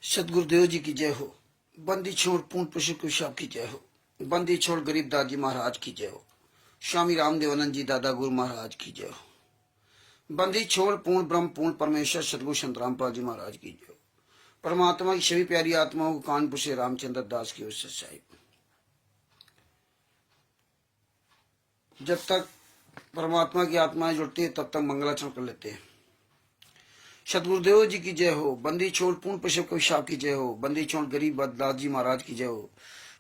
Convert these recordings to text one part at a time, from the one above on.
सतगुरुदेव जी की जय हो। बंदी छोड़ पूर्ण पुष्प साहब की जय हो। बंदी छोड़ गरीब दादी महाराज की जय हो। स्वामी रामदेवानंद जी दादा गुरु महाराज की जय हो। बंदी छोड़ पूर्ण ब्रह्म पूर्ण परमेश्वर सतगुरु संत रामपाल जी महाराज की जय हो। परमात्मा की सभी प्यारी आत्माओं को कानपुर से रामचंद्र दास की ओर से साहिब। जब तक परमात्मा की आत्माएं जुड़ती है तब तक मंगलाचरण कर लेते हैं। सतगुरुदेव जी की जय हो। बंदी छोड़ पूर्ण पुष्प साहब की जय हो। बंदी छोड़ गरीब दास जी महाराज की जय हो।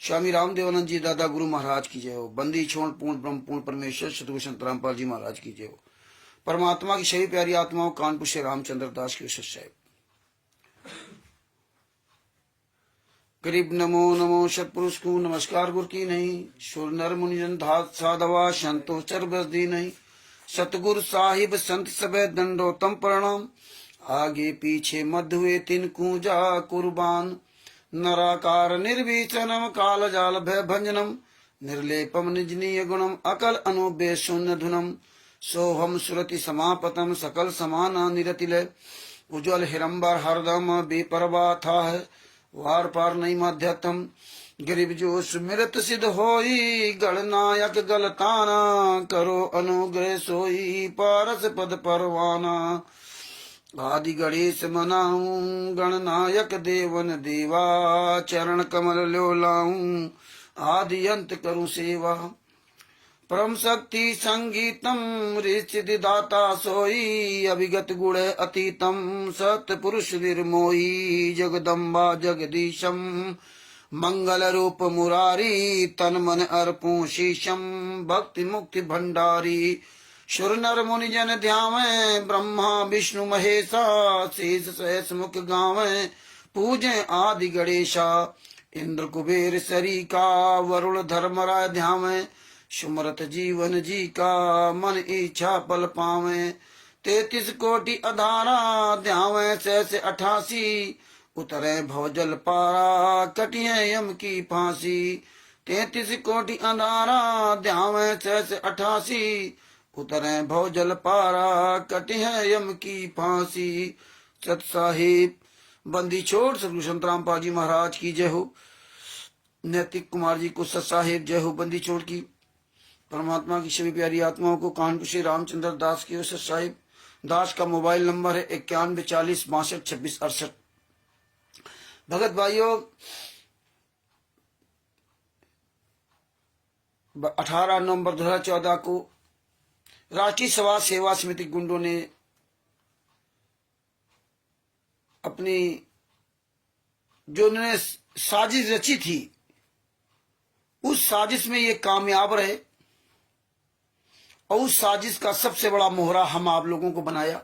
स्वामी रामदेवानंद जी दादा गुरु महाराज की जय हो। बंदी छोड़ पूर्ण ब्रह्म पूर्ण परमेश्वर सतगुरु संत रामपाल जी महाराज की जय हो। परमात्मा की सभी प्यारी आत्माओं कानपुर से रामचंद्र दास की विशेष साहिब। गरीब नमो नमो सतपुरुष को नमस्कार गुरु की नहीं। सुर नर मुनिजन धात साधवा संतो चर बसदी नहीं। सतगुरु साहिब संत सबे दंडोतम प्रणाम। आगे पीछे मध्य हुए तिन कूजा कुर्बान। नराकार निर्विचनम काल जाल भय भंजनम। निर्लेपम निजनीय गुणम अकल अनुबे शून्य धुनम। सोहम सुरति समापतम सकल समाना निरतिलय। उज्ज्वल हिरंबर हरदम बेपरवा था है वार पार नहीं मध्यतम। गरीब जो सुमिरत सिद्ध होई गणनायक गलताना। करो अनुग्रह सोई पारस पद परवाना। आदि गणेश मनाऊं गणनायक देवन देवा। चरण कमल लो लाऊं आदि अंत करूं सेवा। परम शक्ति संगीतम ऋषि दाता सोई। अभिगत गुण अतीतम सत पुरुष निर्मोही। जगदम्बा जगदीशम मंगल रूप मुरारी। तन मन अर्पूं शीशम भक्ति मुक्ति भंडारी। सुर नर मुनि जन ध्यावें ब्रह्मा विष्णु महेशा। शेष सहस मुख गावें पूजें आदि गणेशा। इंद्र कुबेर सरीका वरुण धर्मराय ध्यावें। सुमरत जीवन जी का मन इच्छा पल पावें। 33 कोटि अधारा ध्यावें सहस 88। उतरे भवजल पारा कटिए यम की फांसी। 33 कोटि अधारा ध्यावें सहस 88। उतरे भवजल पारा कटिए यम की फांसी। सत साहिब बंदी छोड़ सतगुरु संत रामपाल जी महाराज की जय हो। नैतिक कुमार जी को सत साहिब जय हो। बंदी छोड़ की परमात्मा की सभी प्यारी आत्माओं को कानपुर से रामचंद्र दास की ओर से साहिब। दास का मोबाइल नंबर है 9140625668। भगत भाइयों 18 नवंबर 2014 को राष्ट्रीय समाज सेवा समिति गुंडों ने अपनी जो उन्होंने साजिश रची थी उस साजिश में ये कामयाब रहे। और उस साजिश का सबसे बड़ा मोहरा हम आप लोगों को बनाया।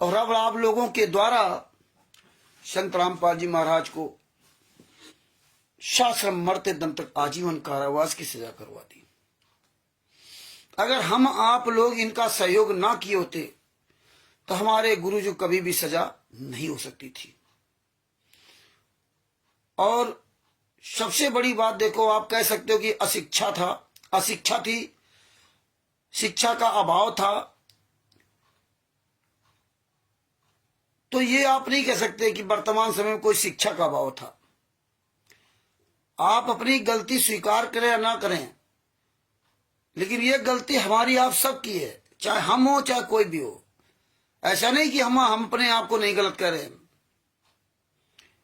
और अब आप लोगों के द्वारा संत रामपाल जी महाराज को शाश्रम मरते दम तक आजीवन कारावास की सजा करवा दी। अगर हम आप लोग इनका सहयोग ना किए होते तो हमारे गुरु जो कभी भी सजा नहीं हो सकती थी। और सबसे बड़ी बात देखो, आप कह सकते हो कि अशिक्षा था, अशिक्षा थी, शिक्षा का अभाव था। तो ये आप नहीं कह सकते कि वर्तमान समय में कोई शिक्षा का अभाव था। आप अपनी गलती स्वीकार करें या ना करें, लेकिन ये गलती हमारी आप सब की है, चाहे हम हो चाहे कोई भी हो। ऐसा नहीं कि हम अपने आप को नहीं गलत कर रहे हैं।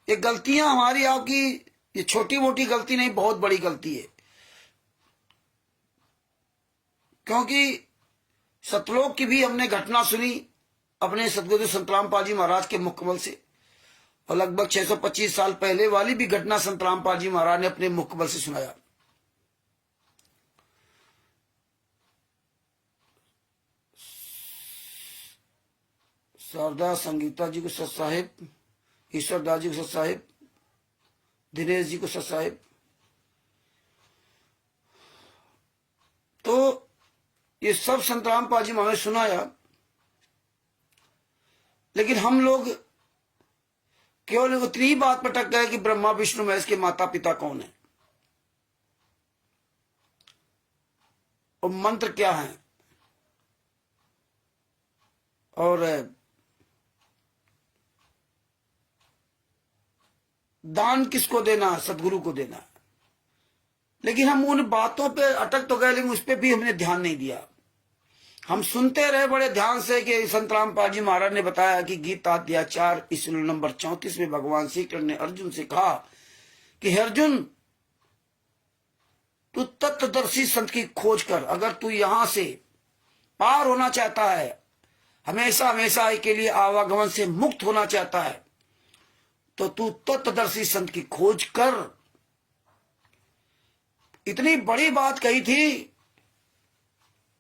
ये गलतियां हमारी आपकी, ये छोटी मोटी गलती नहीं, बहुत बड़ी गलती है। क्योंकि सतलोक की भी हमने घटना सुनी अपने सतगुरु संत रामपाल जी महाराज के मुखकमल से। और लगभग 625 साल पहले वाली भी घटना संत रामपाल जी महाराज ने अपने मुखकमल से सुनाया। शारदा संगीता जी को सत साहिब, ईश्वर दास जी को सत साहिब, दिनेश जी को सत साहिब। तो ये सब संत रामपाल जी महाराज ने सुनाया। लेकिन हम लोग केवल उतनी ही बात पर अटक गए कि ब्रह्मा विष्णु महेश के माता पिता कौन है और मंत्र क्या है। और दान किसको देना? सदगुरु को देना। लेकिन हम उन बातों पे अटक तो गए, लेकिन उस पर भी हमने ध्यान नहीं दिया। हम सुनते रहे बड़े ध्यान से कि संत रामपाल जी महाराज ने बताया कि गीता अध्याय 4 श्लोक नंबर 34 में भगवान श्री कृष्ण ने अर्जुन से कहा कि हे अर्जुन, तू तत्वदर्शी संत की खोज कर। अगर तू यहां से पार होना चाहता है, हमेशा हमेशा के लिए आवागमन से मुक्त होना चाहता है, तो तू तत्वदर्शी संत की खोज कर। इतनी बड़ी बात कही थी,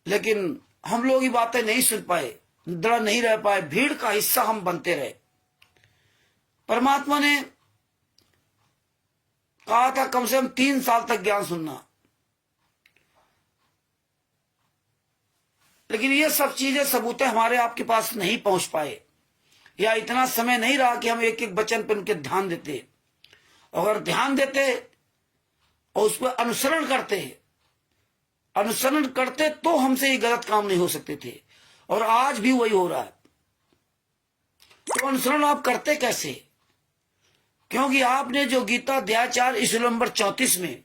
लेकिन हम लोग ये बातें नहीं सुन पाए, दृढ़ नहीं रह पाए, भीड़ का हिस्सा हम बनते रहे। परमात्मा ने कहा था कम से कम 3 साल तक ज्ञान सुनना, लेकिन ये सब चीजें सबूतें हमारे आपके पास नहीं पहुंच पाए, या इतना समय नहीं रहा कि हम एक एक वचन पर उनके ध्यान देते। अगर ध्यान देते और उस पर अनुसरण करते तो हमसे ये गलत काम नहीं हो सकते थे, और आज भी वही हो रहा है। तो अनुसरण आप करते कैसे? क्योंकि आपने जो गीता अध्याय 4 श्लोक नंबर 34 में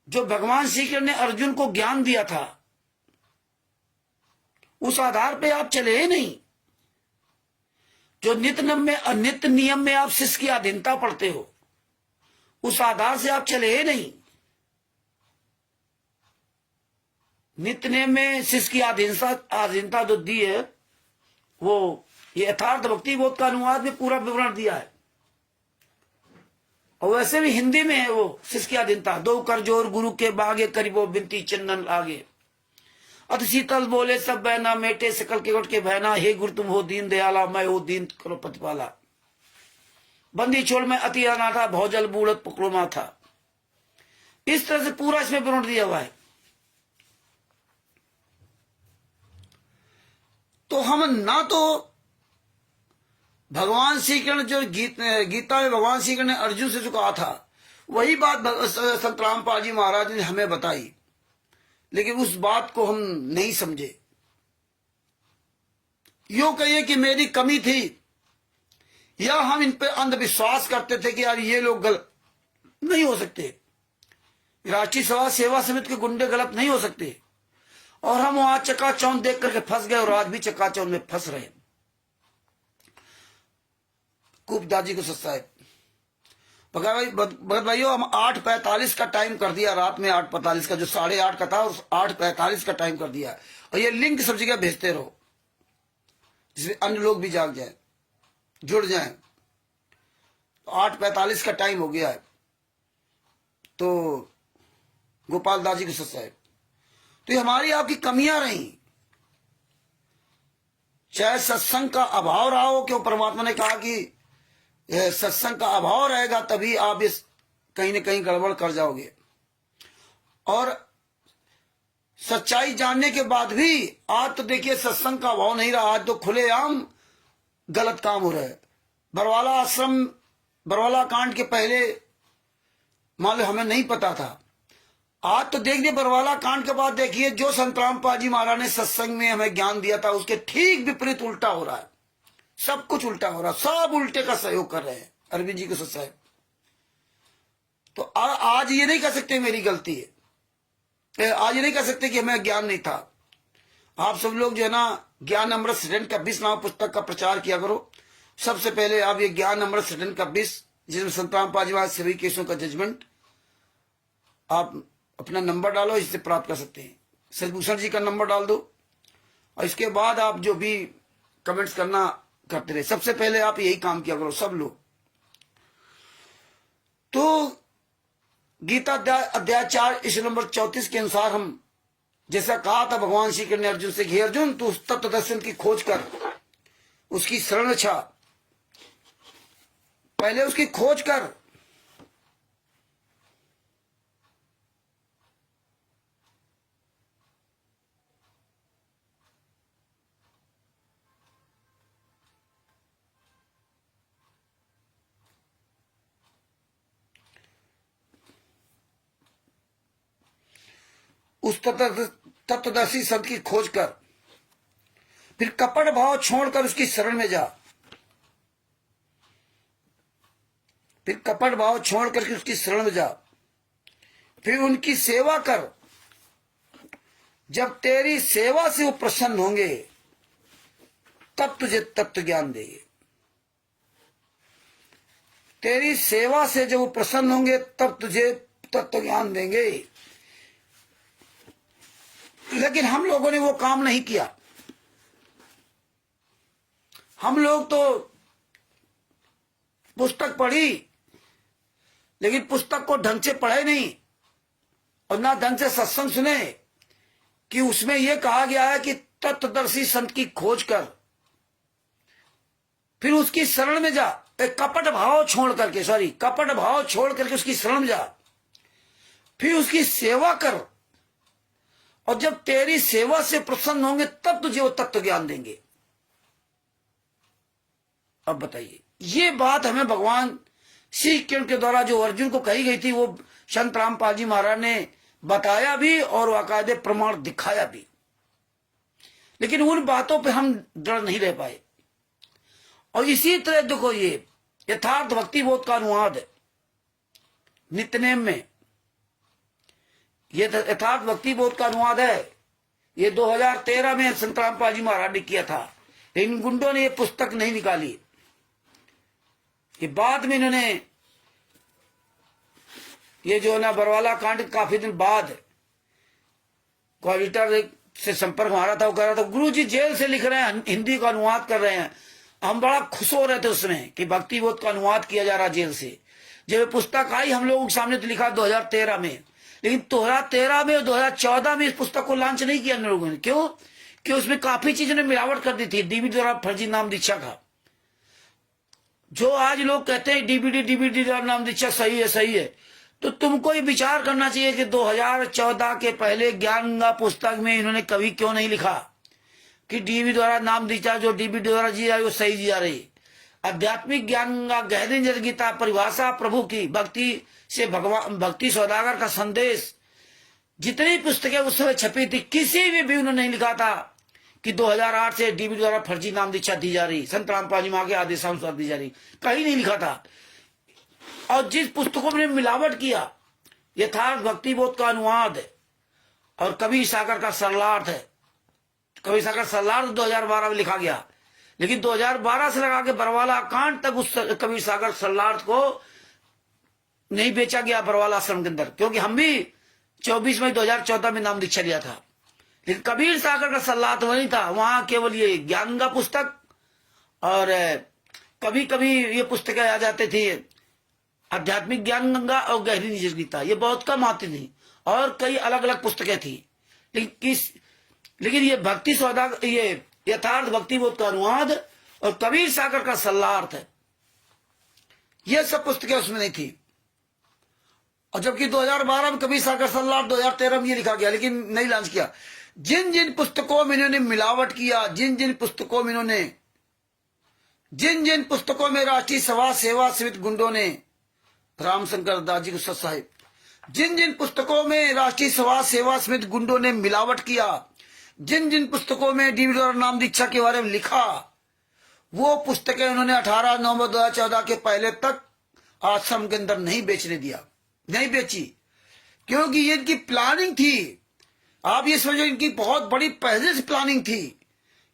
जो भगवान श्री कृष्ण ने अर्जुन को ज्ञान दिया था, उस आधार पे आप चले ही नहीं। जो नित्य नियम में आप शिष्य की अधीनता पढ़ते हो, उस आधार से आप चले ही नहीं। नित्य नियम में शिष्य की अधीनता जो दी है, वो ये यथार्थ भक्ति बोध का अनुवाद में पूरा विवरण दिया है, और वैसे भी हिंदी में है वो शिष्य की अधीनता। दो कर जोर गुरु के बागे, करीबो बिनती चंदन लागे। अति शीतल बोले सब बहना, मेटे सकल के के बहना। हे गुरु तुम हो दीन दयाला, मैं हो दीन करो प्रतिपाला। बंदी छोड़ में अति अनाथा, भौजल बूढ़त पकड़ो माथा। इस तरह से पूरा इसमें विवरण दिया हुआ है। तो हम ना तो भगवान श्री कृष्ण जो गीता में भगवान श्री कृष्ण ने अर्जुन से जो कहा था, वही बात संत रामपाल जी महाराज ने हमें बताई, लेकिन उस बात को हम नहीं समझे। यो कहिए कि मेरी कमी थी, या हम इन पे अंधविश्वास करते थे कि यार ये लोग गलत नहीं हो सकते, राष्ट्रीय समाज सेवा समिति के गुंडे गलत नहीं हो सकते, और हम वहां चकाचौंध देख करके फंस गए, और आज भी चकाचौंध में फंस रहे। कुपदाजी को सत्ता है। भगत भाइयों, हम 8:45 का टाइम कर दिया, रात में 8:45 का, जो 8:30 का था, उस 8:45 का टाइम कर दिया। और ये लिंक सब जगह भेजते रहो, जिससे अन्य लोग भी जाग जाए, जुड़ जाएं। तो 8:45 का टाइम हो गया है। तो गोपाल दास जी को सत्ता है। तो ये हमारी आपकी कमियां रही, चाहे सत्संग का अभाव रहा हो, क्यों परमात्मा ने कहा कि सत्संग का अभाव रहेगा तभी आप इस कहीं न कहीं गड़बड़ कर जाओगे। और सच्चाई जानने के बाद भी आज तो देखिए सत्संग का अभाव नहीं रहा, आज तो खुलेआम गलत काम हो रहा है। बरवाला आश्रम, बरवाला कांड के पहले मान लो हमें नहीं पता था, आज तो देखिए बरवाला कांड के बाद देखिए जो संत रामपाल जी महाराज ने सत्संग में हमें ज्ञान दिया था, उसके ठीक विपरीत उल्टा हो रहा है। सब कुछ उल्टा हो रहा है, सब उल्टे का सहयोग कर रहे हैं। अरविंद जी को सत्ता है। तो आज ये नहीं कह सकते मेरी गलती है, आज ये नहीं कह सकते कि हमें ज्ञान नहीं था। आप सब लोग जो है ना, ज्ञान अमृत सृजन का 20 नाम पुस्तक का प्रचार किया करो। सबसे पहले आप ये ज्ञान अमृत सृजन का 20, जिसमें संत रामपाल जी महाराज सभी केसों का जजमेंट, आप अपना नंबर डालो, इससे प्राप्त कर सकते हैं। सजभूषण जी का नंबर डाल दो, और इसके बाद आप जो भी कमेंट्स करना करते रहे। सबसे पहले आप यही काम किया करो सब लोग। तो गीता अध्याय 4 श्लोक नंबर 34 के अनुसार हम जैसा कहा था भगवान श्री कृष्ण ने अर्जुन से, हे अर्जुन तू उस तत्व दर्शन की खोज कर, उसकी शरण छा, पहले उसकी खोज कर। उस तत्वदर्शी संत की खोज कर, फिर कपट भाव छोड़कर उसकी शरण में जा। फिर कपट भाव छोड़ करके उसकी शरण में जा, फिर उनकी सेवा कर। जब तेरी सेवा से वो प्रसन्न होंगे तब तुझे तत्व ज्ञान देंगे। तेरी सेवा से जब वो प्रसन्न होंगे तब तुझे तत्व ज्ञान देंगे। लेकिन हम लोगों ने वो काम नहीं किया। हम लोग तो पुस्तक पढ़ी, लेकिन पुस्तक को ढंग से पढ़े नहीं और ना ढंग से सत्संग सुने कि उसमें यह कहा गया है कि तत्वदर्शी संत की खोज कर, फिर उसकी शरण में जा। कपट भाव छोड़ करके उसकी शरण में जा, फिर उसकी सेवा कर, और जब तेरी सेवा से प्रसन्न होंगे तब तुझे वो तत्व ज्ञान देंगे। अब बताइए, ये बात हमें भगवान श्री कृष्ण के द्वारा जो अर्जुन को कही गई थी, वो संत रामपाल जी महाराज ने बताया भी और बाकायदे प्रमाण दिखाया भी। लेकिन उन बातों पे हम दृढ़ नहीं रह पाए। और इसी तरह देखो, ये यथार्थ भक्ति बोध का अनुवाद है नित्यनेम में। ये यथार्थ भक्ति बोध का अनुवाद है, ये 2013 में संत रामपाल जी महाराज ने किया था। इन गुंडों ने ये पुस्तक नहीं निकाली। ये बाद में इन्होंने ये जो है ना बरवाला कांड, काफी दिन बाद ऑडिटर से संपर्क हमारा था, वो कह रहा था गुरु जी जेल से लिख रहे हैं, हिंदी का अनुवाद कर रहे हैं। हम बड़ा खुश हो रहे थे उसमें कि भक्ति बोध का अनुवाद किया जा रहा जेल से। जब पुस्तक आई हम लोगों के सामने तो लिखा 2013 में, लेकिन 2013 में और 2014 में इस पुस्तक को लॉन्च नहीं किया इन लोगों ने। क्यों? कि उसमें काफी चीजों ने मिलावट कर दी थी। डीबीडी द्वारा फर्जी नाम दीक्षा का, जो आज लोग कहते हैं डीबीडी द्वारा नाम दीक्षा सही है, तो तुमको ये विचार करना चाहिए कि 2014 के पहले ज्ञान गंगा पुस्तक में इन्होंने कभी क्यों नहीं लिखा कि डीबी द्वारा नाम दीक्षा जो डीबी द्वारा जी रही वो सही जी जा रही। आध्यात्मिक ज्ञान गंगा, गहरी निज गीता, परिभाषा प्रभु की, भक्ति से भगवान, भक्ति सौदागर का संदेश, जितनी पुस्तकें उस समय छपी थी, किसी भी उन्होंने नहीं लिखा था कि 2008 से डीबी द्वारा फर्जी नाम दीक्षा दी जा रही, संत रामपाल जी महाराज के आदेशानुसार दी जा रही, कहीं नहीं लिखा था। और जिस पुस्तकों में मिलावट किया, यथार्थ भक्ति बोध का अनुवाद है और कबीर सागर का सरलार्थ है। कबीर सागर सरलार्थ 2012 में लिखा गया, लेकिन 2012 से लगा के बरवाला कांड तक उस कबीर सागर सरलार्थ को नहीं बेचा गया बरवाला आश्रम के अंदर, क्योंकि हम भी 24 मई 2014 में नाम दीक्षा लिया था। लेकिन कबीर सागर का सरलार्थ नहीं था, वहां केवल ये ज्ञान गंगा पुस्तक और कभी कभी ये पुस्तकें आ जाते थे आध्यात्मिक ज्ञान गंगा और गहरी निज गीता, ये बहुत कम आती थी, और कई अलग अलग पुस्तकें थी। लेकिन ये भक्ति सौदा, ये यथार्थ भक्ति बोध का अनुवाद और कबीर सागर का सरलार्थ है, ये सब पुस्तकें उसमें नहीं थी। और जबकि 2012 में कबीर सागर सरलार्थ, 2013 में ये लिखा गया, लेकिन नहीं लॉन्च किया। जिन जिन पुस्तकों में इन्होंने मिलावट किया, जिन जिन जिन पुस्तकों में राष्ट्रीय सभा सेवा समिति गुंडों ने, रामशंकर दास जी गुस्सा साहिब, जिन जिन पुस्तकों में राष्ट्रीय सभा सेवा समिति गुंडों ने मिलावट किया, जिन जिन पुस्तकों में डीबी द्वारा नाम दीक्षा के बारे में लिखा, वो पुस्तकें उन्होंने 18 नवंबर 2014 के पहले तक आश्रम के अंदर नहीं बेचने दिया, नहीं बेची, क्योंकि ये इनकी प्लानिंग थी। आप ये समझो, इनकी बहुत बड़ी पहले से प्लानिंग थी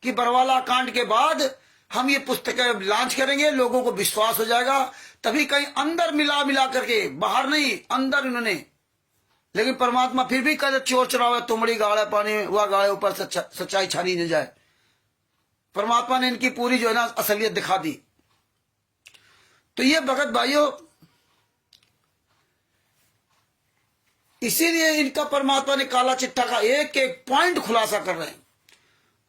कि बरवाला कांड के बाद हम ये पुस्तकें लॉन्च करेंगे, लोगों को विश्वास हो जाएगा, तभी कहीं अंदर मिला करके, बाहर नहीं अंदर इन्होंने। लेकिन परमात्मा फिर भी कहते चोर चुरावे तुमड़ी गाड़े पानी, वह गाड़े ऊपर सच्चाई छानी न जाए। परमात्मा ने इनकी पूरी जो है ना असलियत दिखा दी। तो ये भगत भाइयों, इसीलिए इनका परमात्मा ने काला चिट्ठा का एक एक पॉइंट खुलासा कर रहे हैं।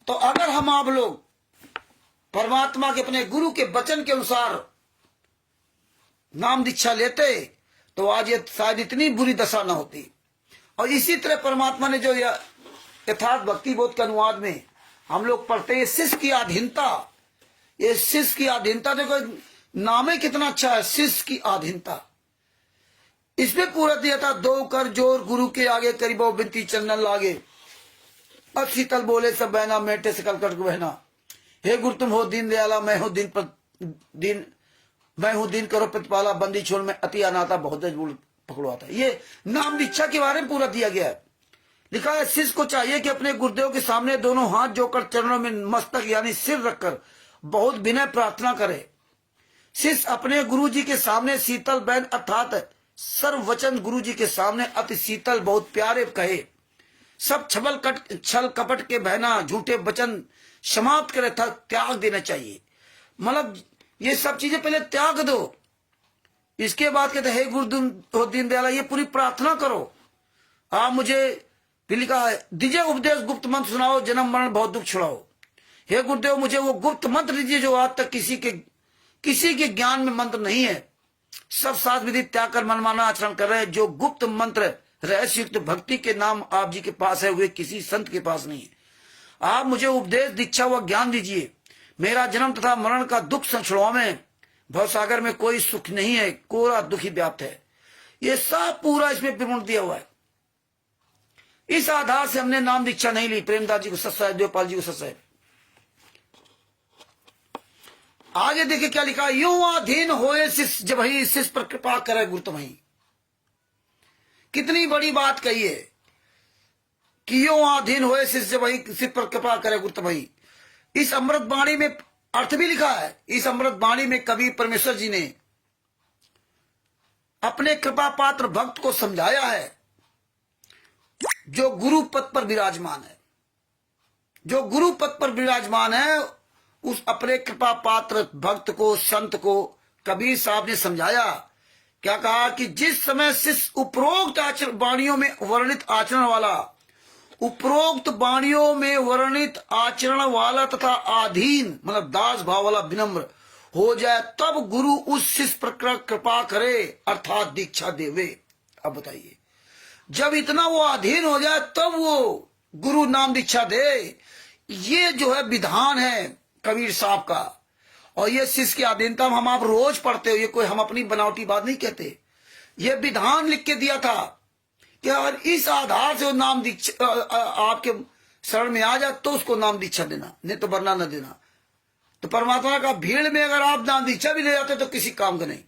तो अगर हम आप लोग परमात्मा के अपने गुरु के वचन के अनुसार नाम दीक्षा लेते तो आज ये शायद इतनी बुरी दशा न होती। और इसी तरह परमात्मा ने जो यथार्थ भक्ति बोध के अनुवाद में हम लोग पढ़ते हैं, शिष्य की अधीनता, ये शिष्य की अधीनता, देखो नाम ही कितना अच्छा है, शिष्य की अधीनता। इसमें पूरा दिया था, दो कर जोर गुरु के आगे करीबो बिनती चंदन लागे, अब शीतल बोले सब बहना मेटे से कलकट बहना, हे गुरु तुम हो दीन दयाला, मैं हूं दीन मैं हूं दीन करो प्रतिपाला, बंदी छोड़ में अति अनाथा, बहुत पकड़वाता। ये नाम दीक्षा के बारे में पूरा दिया गया है। लिखा है शिष्य को चाहिए कि अपने गुरुदेव के सामने दोनों हाथ जोड़कर चरणों में मस्तक यानी सिर रखकर बहुत विनय प्रार्थना करे। शिष्य अपने गुरु जी के सामने शीतल बैन अर्थात सर्ववचन गुरु जी के सामने अति शीतल बहुत प्यारे कहे। सब छल कपट के बहना झूठे वचन समाप्त करे था, त्याग देना चाहिए। मतलब ये सब चीजें पहले त्याग दो, इसके बाद कहते हे गुरु दीन दयाला ये पूरी प्रार्थना करो। आप मुझे फिर लिखा है दीजिए उपदेश गुप्त मंत्र सुनाओ, जन्म मरण बहुत दुख छुड़ाओ। हे गुरुदेव मुझे वो गुप्त मंत्र दीजिए जो आज तक किसी के ज्ञान में मंत्र नहीं है। सब शास्त्र विधि त्याग कर मनमाना आचरण कर रहे हैं। जो गुप्त मंत्र रहस्य युक्त भक्ति के नाम आप जी के पास है वे किसी संत के पास नहीं है। आप मुझे उपदेश दीक्षा व ज्ञान दीजिए। मेरा जन्म तथा मरण का दुख छुड़ावे। भवसागर में कोई सुख नहीं है, कोरा दुख ही व्याप्त है। ये सब पूरा इसमें विवरण दिया हुआ है। इस आधार से हमने नाम दीक्षा नहीं ली। प्रेमदास जी को सत्साहेब, देवपाल जी को सत्साहेब। आगे देखिए क्या लिखा, यूं अधीन होए शिष्य जब ही शिष्य पर कृपा करे गुरु तुम्हीं। कितनी बड़ी बात कही है कि यूं अधीन होए शिष्य जब ही शिष्य पर कृपा करे गुरु तुम्हीं। इस अमृत वाणी में अर्थ भी लिखा है। इस अमृत वाणी में कवि परमेश्वर जी ने अपने कृपा पात्र भक्त को समझाया है जो गुरु पद पर विराजमान है। जो गुरु पद पर विराजमान है उस अपने कृपा पात्र भक्त को, संत को कबीर साहब ने समझाया। क्या कहा कि जिस समय शिष्य उपरोक्त वाणियों में वर्णित आचरण वाला, उपरोक्त वाणियों में वर्णित आचरण वाला तथा अधीन मतलब दास भाव वाला विनम्र हो जाए तब गुरु उस शिष्य पर कृपा करे अर्थात दीक्षा देवे। अब बताइए, जब इतना वो अधीन हो जाए तब वो गुरु नाम दीक्षा दे। ये जो है विधान है कबीर साहब का। और ये शिष्य की अधीनता हम आप रोज पढ़ते हो, ये कोई हम अपनी बनावटी बात नहीं कहते। ये विधान लिख के दिया था कि अगर इस आधार से वो नाम दीक्षा आपके शरण में आ जाए तो उसको नाम दीक्षा देना, नहीं तो वरना न देना। तो परमात्मा का भीड़ में अगर आप नाम दीक्षा भी ले जाते हो तो किसी काम का नहीं।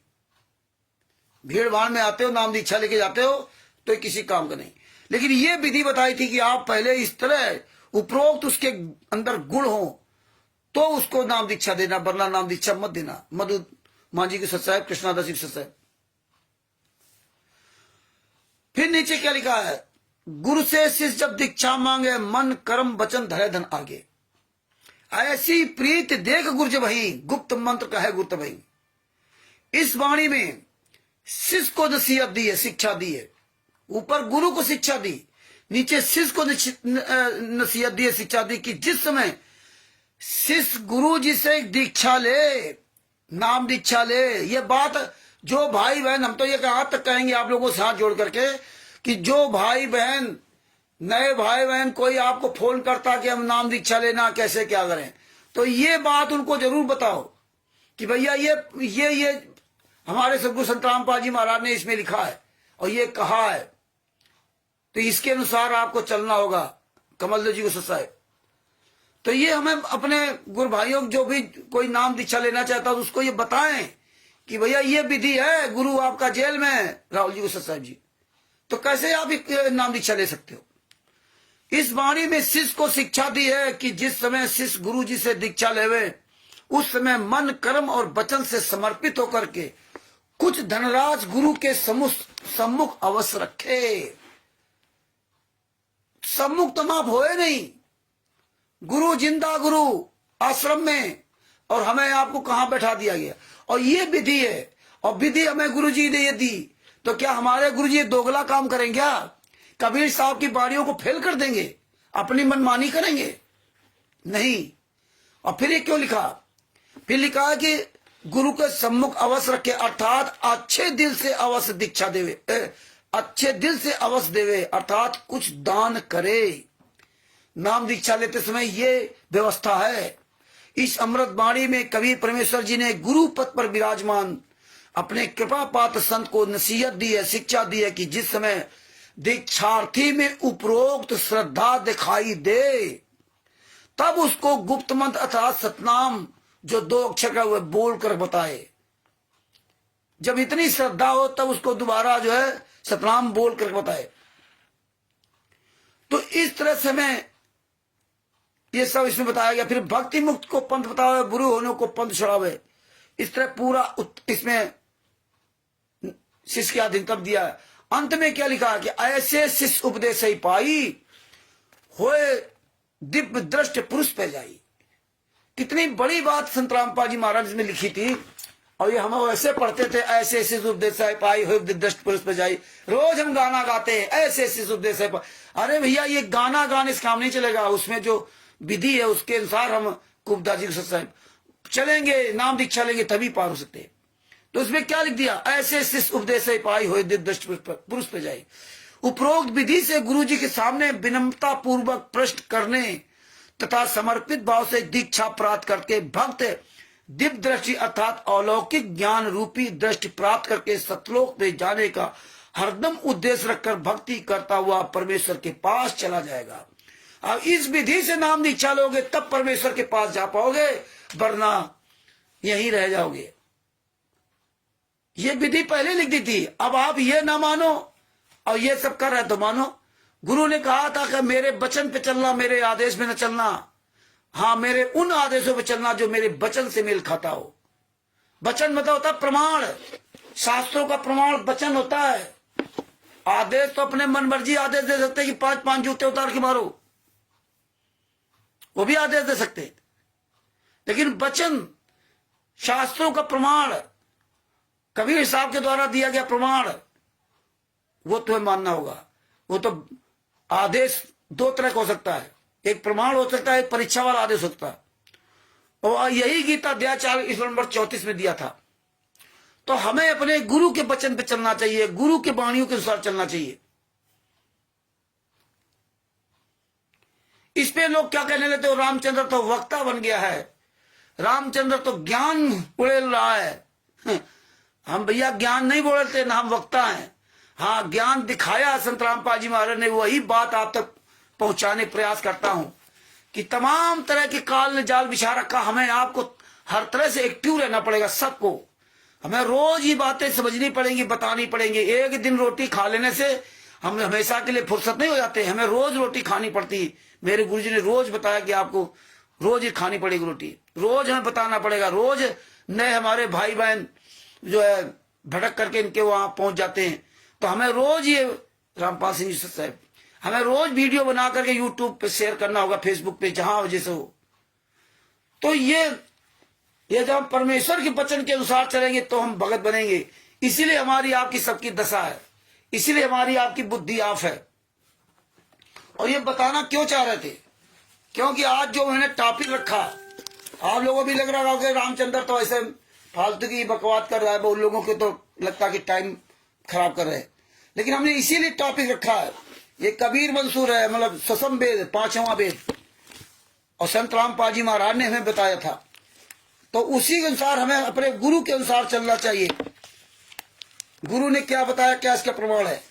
भीड़ भाड़ में आते हो नाम दीक्षा लेके जाते हो तो किसी काम का नहीं। लेकिन ये विधि बताई थी कि आप पहले इस तरह उपरोक्त उसके अंदर गुण हो तो उसको नाम दीक्षा देना, वरना नाम दीक्षा मत देना। मधु मांझी की सत्साहेब, कृष्णादास जी सत्साहेब। फिर नीचे क्या लिखा है, गुरु से शिष्य जब दीक्षा मांगे मन कर्म वचन धरे धन आगे। ऐसी प्रीत देख गुरु जब वही गुप्त मंत्र कहे गुरु तब। इस वाणी में शिष्य को नसीहत दी है, शिक्षा दी है। ऊपर गुरु को शिक्षा दी, नीचे शिष्य को नसीहत दी है, शिक्षा दी कि जिस समय शिष्य गुरु जी से दीक्षा ले, नाम दीक्षा ले। ये बात जो भाई बहन, हम तो ये कहा तक कहेंगे आप लोगों से हाथ जोड़ करके कि जो भाई बहन, नए भाई बहन कोई आपको फोन करता कि हम नाम दीक्षा लेना कैसे क्या करें, तो ये बात उनको जरूर बताओ कि भैया ये हमारे सदगुरु संत रामपाल जी महाराज ने इसमें लिखा है और ये कहा है, तो इसके अनुसार आपको चलना होगा। कमलदेव जी को सत्साहेब। तो ये हमें अपने गुरु भाइयों जो भी कोई नाम दीक्षा लेना चाहता है उसको ये बताएं कि भैया ये विधि है, गुरु आपका जेल में है, राहुल जी को सत्साहेब जी, तो कैसे आप नाम दीक्षा ले सकते हो। इस वाणी में शिष्य को शिक्षा दी है कि जिस समय शिष्य गुरु जी से दीक्षा लेवे उस समय मन कर्म और वचन से समर्पित होकर के कुछ धनराज गुरु के सम्मुख अवश्य रखे। सम्मुख तो आप होए नहीं, गुरु जिंदा गुरु आश्रम में, और हमें आपको कहां बैठा दिया गया। और ये विधि है, और विधि हमें गुरु जी ने ये दी, तो क्या हमारे गुरु जी दोगला काम करेंगे क्या? कबीर साहब की बाणियों को फेल कर देंगे, अपनी मनमानी करेंगे? नहीं। और फिर ये क्यों लिखा? फिर लिखा है कि गुरु के सम्मुख अवश्य रखे, अर्थात अच्छे दिल से अवश्य दीक्षा देवे, अच्छे दिल से अवश्य देवे, अर्थात कुछ दान करे। नाम दीक्षा लेते समय ये व्यवस्था है। इस अमृत वाणी में कवि परमेश्वर जी ने गुरु पद पर विराजमान अपने कृपा पात्र संत को नसीहत दी है, शिक्षा दी है कि जिस समय दीक्षार्थी में उपरोक्त श्रद्धा दिखाई दे तब उसको गुप्त मंत्र अर्थात सतनाम जो 2 अक्षर का वह बोल कर बताए। जब इतनी श्रद्धा हो तब उसको दोबारा जो है सतनाम बोल कर बताए। तो इस तरह से हमें ये सब इसमें बताया गया। फिर भक्ति मुक्त को पंथ बतावे, बुरे होने को पंथ छुड़ावे। इस तरह पूरा इसमें शिष्य के अधीन तब दिया है। अंत में क्या लिखा कि ऐसे शिष्य उपदेश ही पाई, होए दिव्य दृष्ट पुरुष पे जाई। कितनी बड़ी बात संत रामपाल जी महाराज ने लिखी थी, और ये हम ऐसे पढ़ते थे, ऐसे शिष्य उपदेश ही पाई, होए दिव्य दृष्ट पुरुष पे जाई। रोज हम गाना गाते हैं, ऐसे शिष्य उपदेश ही पाई। अरे भैया, ये गाना गाने से काम नहीं चलेगा। उसमें जो विधि है उसके अनुसार हम कुबदा जी के चलेंगे, नाम दीक्षा लेंगे, तभी पार हो सकते हैं। तो उसमें क्या लिख दिया, ऐसे शिष्य उपदेश ही पाई, होए दिव्य दृष्ट पुरुष पे जाई। उपरोक्त विधि से गुरु जी के सामने विनम्रता पूर्वक प्रश्न करने तथा समर्पित भाव से दीक्षा प्राप्त करके भक्त दिव्य दृष्टि अर्थात अलौकिक ज्ञान रूपी दृष्टि प्राप्त करके सतलोक में जाने का हरदम उद्देश्य रखकर भक्ति करता हुआ परमेश्वर के पास चला जाएगा। अब इस विधि से नाम दीक्षा लोगे तब परमेश्वर के पास जा पाओगे, वरना यहीं रह जाओगे। ये विधि पहले लिख दी थी, अब आप ये ना मानो और ये सब कर रहे तो मानो। गुरु ने कहा था कि मेरे वचन पे चलना, मेरे आदेश में न चलना। हाँ, मेरे उन आदेशों पे चलना जो मेरे वचन से मेल खाता हो। वचन मतलब होता है प्रमाण, शास्त्रों का प्रमाण वचन होता है। आदेश तो अपने मन मर्जी आदेश दे सकते कि 5 जूते उतार के मारो, वो भी आदेश दे सकते, लेकिन वचन शास्त्रों का प्रमाण, कबीर साहब के द्वारा दिया गया प्रमाण, वो तुम्हें मानना होगा। वो तो आदेश 2 तरह का हो सकता है, एक प्रमाण हो सकता है, एक परीक्षा वाला आदेश हो सकता है। और यही गीता अध्याय 4 नंबर 34 में दिया था। तो हमें अपने गुरु के वचन पे चलना चाहिए, गुरु के वाणियों के अनुसार चलना चाहिए। इस पे लोग क्या कहने लगते हो, रामचंद्र तो वक्ता बन गया है, रामचंद्र तो ज्ञान उड़ेल रहा है। हम भैया ज्ञान नहीं बोलते ना, हम वक्ता हैं। हाँ, ज्ञान दिखाया संत रामपाल जी महाराज ने, वही बात आप तक पहुंचाने प्रयास करता हूं कि तमाम तरह के काल ने जाल बिछा रखा। हमें आपको हर तरह से एक्टिव रहना पड़ेगा, सबको। हमें रोज ही बातें समझनी पड़ेंगी, बतानी पड़ेंगी। एक दिन रोटी खा लेने से हम हमेशा के लिए फुर्सत नहीं हो जाते, हमें रोज रोटी खानी पड़ती। मेरे गुरुजी ने रोज बताया कि आपको रोज ही खानी पड़ेगी रोटी, रोज हमें बताना पड़ेगा। रोज नए हमारे भाई बहन जो है भटक करके इनके वहां पहुंच जाते हैं, तो हमें रोज ये रामपाल सिंह साहब, हमें रोज वीडियो बना करके यूट्यूब पे शेयर करना होगा, फेसबुक पे, जहां जैसे हो। तो ये जब हम परमेश्वर के वचन के अनुसार चलेंगे तो हम भगत बनेंगे। इसीलिए हमारी आपकी सबकी दशा है, इसीलिए हमारी आपकी बुद्धि आप है। और ये बताना क्यों चाह रहे थे, क्योंकि आज जो मैंने टॉपिक रखा, आप लोगों को भी लग रहा होगा कि रामचंद्र तो ऐसे फालतू की बकवास कर रहा है, बहुत लोगों को तो लगता है कि टाइम खराब कर रहे हैं। लेकिन हमने इसीलिए टॉपिक रखा है, ये कबीर मंसूर है, मतलब ससम वेद, 5वां वेद, और संत रामपाल जी महाराज ने हमें बताया था। तो उसी के अनुसार हमें अपने गुरु के अनुसार चलना चाहिए। गुरु ने क्या बताया, क्या इसका प्रमाण है।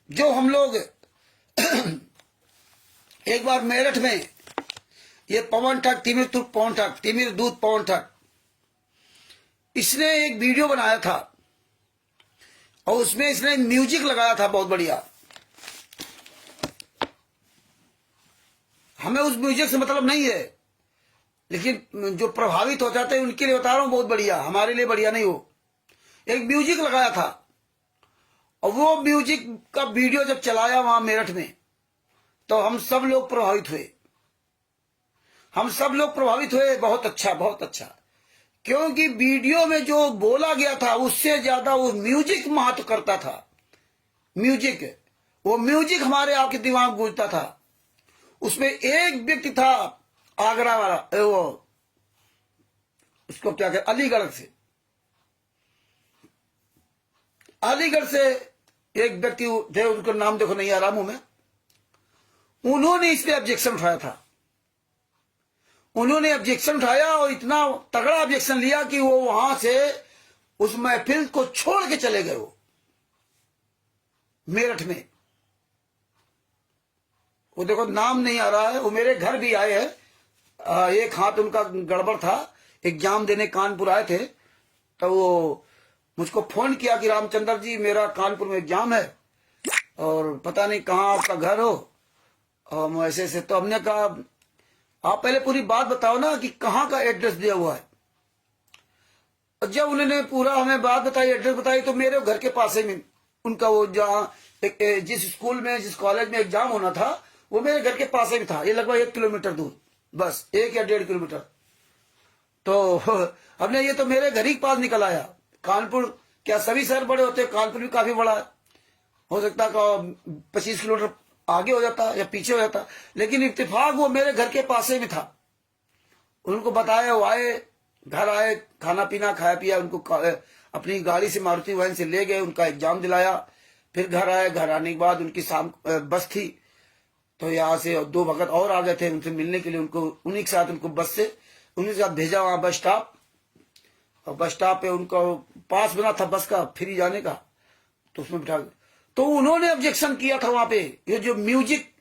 जो हम लोग एक बार मेरठ में ये पवन ठग, तिमिर तुक पवन ठग, तिमिर दूत पवन ठग, इसने एक वीडियो बनाया था और उसमें इसने म्यूजिक लगाया था बहुत बढ़िया। हमें उस म्यूजिक से मतलब नहीं है, लेकिन जो प्रभावित हो जाते हैं उनके लिए बता रहा हूं, बहुत बढ़िया, हमारे लिए बढ़िया नहीं हो। एक म्यूजिक लगाया था और वो म्यूजिक का वीडियो जब चलाया वहां मेरठ में, तो हम सब लोग प्रभावित हुए, हम सब लोग प्रभावित हुए। बहुत अच्छा, बहुत अच्छा, क्योंकि वीडियो में जो बोला गया था उससे ज्यादा वो म्यूजिक महत्व करता था। म्यूजिक, वो म्यूजिक हमारे आपके दिमाग गूंजता था। उसमें एक व्यक्ति था आगरा वाला, वो उसको क्या कहते, अलीगढ़ से एक व्यक्ति थे, उनका नाम देखो नहीं आ रहा मुंह में। उन्होंने इस पे ऑब्जेक्शन उठाया था, उन्होंने ऑब्जेक्शन उठाया और इतना तगड़ा ऑब्जेक्शन लिया कि वो वहां से उस महफिल को छोड़ के चले गए। वो मेरठ में, वो देखो नाम नहीं आ रहा है, वो मेरे घर भी आए हैं। एक हाथ उनका गड़बड़ था, एग्जाम देने कानपुर आए थे, तो वो मुझको फोन किया कि रामचंद्र जी मेरा कानपुर में एग्जाम है और पता नहीं कहाँ आपका घर हो, और मैं ऐसे ऐसे, तो हमने कहा आप पहले पूरी बात बताओ ना कि कहाँ का एड्रेस दिया हुआ है। और जब उन्होंने पूरा हमें बात बताई, एड्रेस बताई, तो मेरे घर के पास में उनका वो जहाँ जिस स्कूल में जिस कॉलेज में एग्जाम होना था वो मेरे घर के पास में था। ये लगभग 1 किलोमीटर दूर, बस 1 या 1.5 किलोमीटर। तो हमने ये तो मेरे घर ही के पास निकल आया। कानपुर क्या सभी शहर बड़े होते हैं, कानपुर भी काफी बड़ा है, हो सकता है 25 किलोमीटर आगे हो जाता या पीछे हो जाता, लेकिन इत्तेफाक वो मेरे घर के पास में था। उनको बताया, वो आए, घर आए, खाना पीना खाया पिया, उनको अपनी गाड़ी से मारुति वैन से ले गए, उनका एग्जाम दिलाया, फिर घर आए। घर आने के बाद उनकी शाम बस थी, तो यहाँ से 2 भगत और आ गए थे उनसे मिलने के लिए। उनको उन्हीं के साथ उनको बस से उन्हीं के साथ भेजा वहां बस स्टॉप, और बस स्टॉप पे उनको पास बना था बस का फ्री जाने का, तो उसमें बिठा। तो उन्होंने ऑब्जेक्शन किया था वहां पे, ये जो म्यूजिक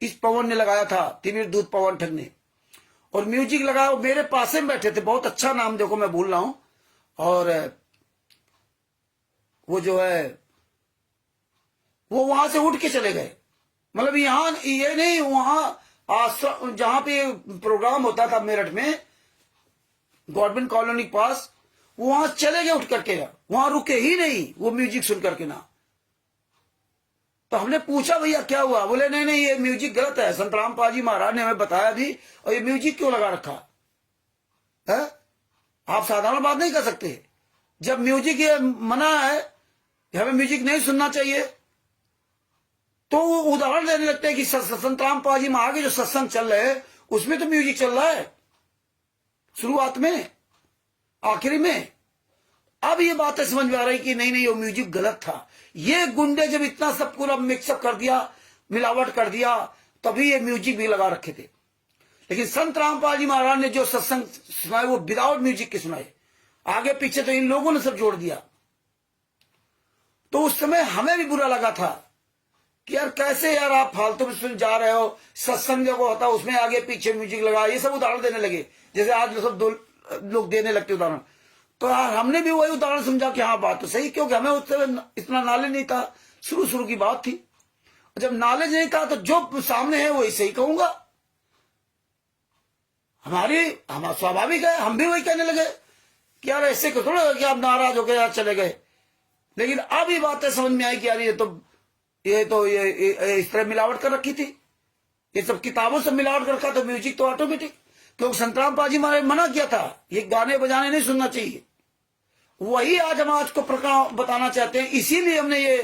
इस पवन ने लगाया था, तिमिर दूत पवन ठग ने, और म्यूजिक लगाया, मेरे पास में बैठे थे। बहुत अच्छा नाम, देखो मैं भूल रहा हूं। और वो जो है वो वहां से उठ के चले गए, मतलब यहाँ ये नहीं, वहां जहां पे प्रोग्राम होता था मेरठ में गवर्नमेंट कॉलोनी के पास, वो वहां चले गए उठ करके, वहां रुके ही नहीं वो म्यूजिक सुन करके ना। तो हमने पूछा भैया क्या हुआ, बोले नहीं नहीं ये म्यूजिक गलत है, संत रामपाल जी महाराज ने हमें बताया भी, और ये म्यूजिक क्यों लगा रखा है? आप साधारण बात नहीं कर सकते। जब म्यूजिक ये मना है कि हमें म्यूजिक नहीं सुनना चाहिए, तो वो उदाहरण देने लगते हैं कि संत रामपाल जी महाराज के जो सत्संग चल रहे हैं उसमें तो म्यूजिक चल रहा है शुरुआत में, आखिरी में। अब ये बातें समझ में आ रही कि नहीं नहीं वो म्यूजिक गलत था। ये गुंडे जब इतना सब पूरा मिक्सअप कर दिया, मिलावट कर दिया, तभी ये म्यूजिक भी लगा रखे थे। लेकिन संत रामपाल जी महाराज ने जो सत्संग सुनाए वो विदाउट म्यूजिक के सुनाए, आगे पीछे तो इन लोगों ने सब जोड़ दिया। तो उस समय हमें भी बुरा लगा था कि यार कैसे यार आप फालतू में सुन जा रहे हो, सत्संग जब होता होता उसमें आगे पीछे म्यूजिक लगा, ये सब उदाहरण देने लगे, जैसे आज सब 2 लोग देने लगते उदाहरण। तो यार हमने भी वही उदाहरण समझा कि हाँ बात तो सही, क्योंकि हमें उससे इतना नॉलेज नहीं था, शुरू की बात थी। जब नॉलेज नहीं था तो जो सामने है वही सही कहूंगा, हमारा स्वाभाविक है, हम भी वही कहने लगे कि यार ऐसे क्यों थोड़ा कि आप नाराज हो गए यार चले गए। लेकिन अब ये बातें समझ में आई कि यार ये इस तरह मिलावट कर रखी थी, ये सब किताबों से मिलावट कर रखा, तो म्यूजिक तो ऑटोमेटिक, क्योंकि संत रामपाल जी महाराज मना किया था ये गाने बजाने नहीं सुनना चाहिए। वही आज हम आज को प्रकार बताना चाहते हैं। इसीलिए हमने ये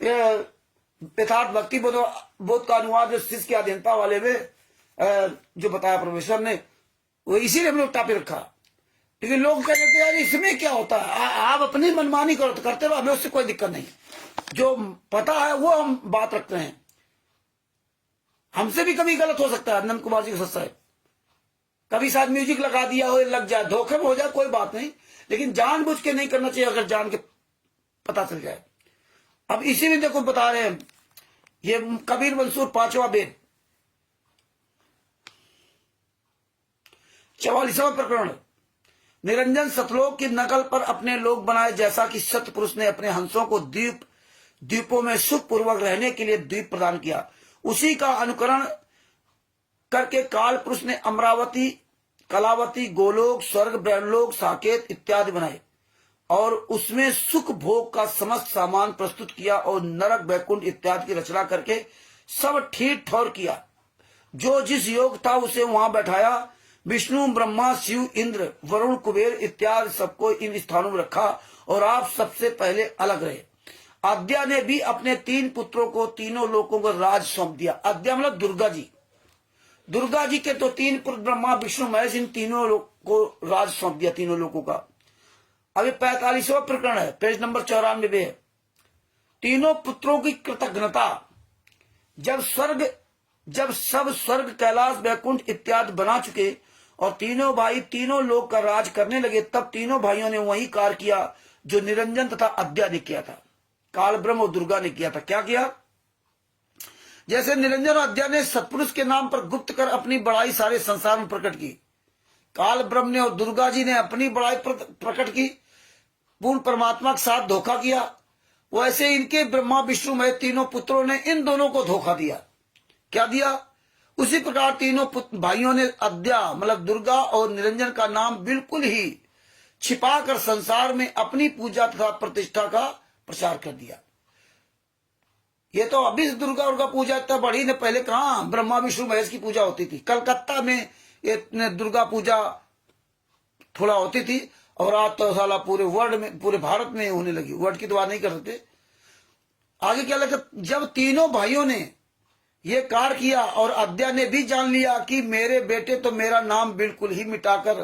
यथार्थ भक्ति बोध का अनुवाद जो शिष्य की अधीनता वाले में जो बताया प्रोफेसर ने, वो इसीलिए हमने टॉपिक रखा। लेकिन लोग कह रहे थे यार इसमें क्या होता है, आप अपनी मनमानी करो तो करते रहो, हमें उससे कोई दिक्कत नहीं, जो पता है वो हम बात रखते हैं। हमसे भी कभी गलत हो सकता है, अनंत कुमार जी का सत्सा है, कभी साथ म्यूजिक लगा दिया हो, लग जाए, धोखे में हो जाए, कोई बात नहीं, लेकिन जानबूझ के नहीं करना चाहिए अगर जान के पता चल जाए। अब इसी में देखो बता रहे हैं, ये कबीर मंसूर 5वां वेद 44वां प्रकरण, निरंजन सतलोक की नकल पर अपने लोग बनाए, जैसा कि सतपुरुष ने अपने हंसों को द्वीपों में सुखपूर्वक रहने के लिए द्वीप प्रदान किया, उसी का अनुकरण करके काल पुरुष ने अमरावती, कलावती, गोलोक, स्वर्ग, ब्रह्मलोक, साकेत इत्यादि बनाए और उसमें सुख भोग का समस्त सामान प्रस्तुत किया और नरक, बैकुंठ इत्यादि की रचना करके सब ठीक ठौर किया। जो जिस योग था उसे वहां बैठाया। विष्णु, ब्रह्मा, शिव, इंद्र, वरुण, कुबेर इत्यादि सबको इन स्थानों में रखा और आप सबसे पहले अलग रहे। आद्या ने भी अपने 3 पुत्रों को तीनों लोकों को राज सौंप दिया। आद्या मतलब दुर्गा जी के तो 3 पुत्र ब्रह्मा, विष्णु, महेश, इन तीनों को राज सौंप दिया, तीनों लोगों का। अभी 45वां प्रकरण है, पेज नंबर 94 है। तीनों पुत्रों की कृतज्ञता, जब सब स्वर्ग, कैलाश, वैकुंठ इत्यादि बना चुके और तीनों भाई तीनों लोक का राज करने लगे, तब तीनों भाइयों ने वही कार्य किया जो निरंजन तथा अद्या ने किया था, काल ब्रह्म और दुर्गा ने किया था। क्या किया? जैसे निरंजन और अद्या ने सतपुरुष के नाम पर गुप्त कर अपनी बड़ाई सारे संसार में प्रकट की, काल ब्रह्म ने और दुर्गा जी ने अपनी बड़ाई प्रकट की। पूर्ण परमात्मा के साथ धोखा किया, वैसे इनके ब्रह्मा विष्णु महेश तीनों पुत्रों ने इन दोनों को धोखा दिया। क्या दिया? उसी प्रकार तीनों भाइयों ने अद्या मतलब दुर्गा और निरंजन का नाम बिल्कुल ही छिपाकर संसार में अपनी पूजा तथा प्रतिष्ठा का प्रचार कर दिया। ये तो अभी से दुर्गा और का पूजा इतना बढ़ी ने, पहले कहाँ ब्रह्मा विष्णु महेश की पूजा होती थी। कलकत्ता में ये दुर्गा पूजा थोड़ा होती थी और आज तो साला पूरे वर्ल्ड में, पूरे भारत में होने लगी। वर्ल्ड की तो बात नहीं कर सकते। आगे क्या लगा, जब तीनों भाइयों ने ये कार्य किया और अद्या ने भी जान लिया कि मेरे बेटे तो मेरा नाम बिल्कुल ही मिटाकर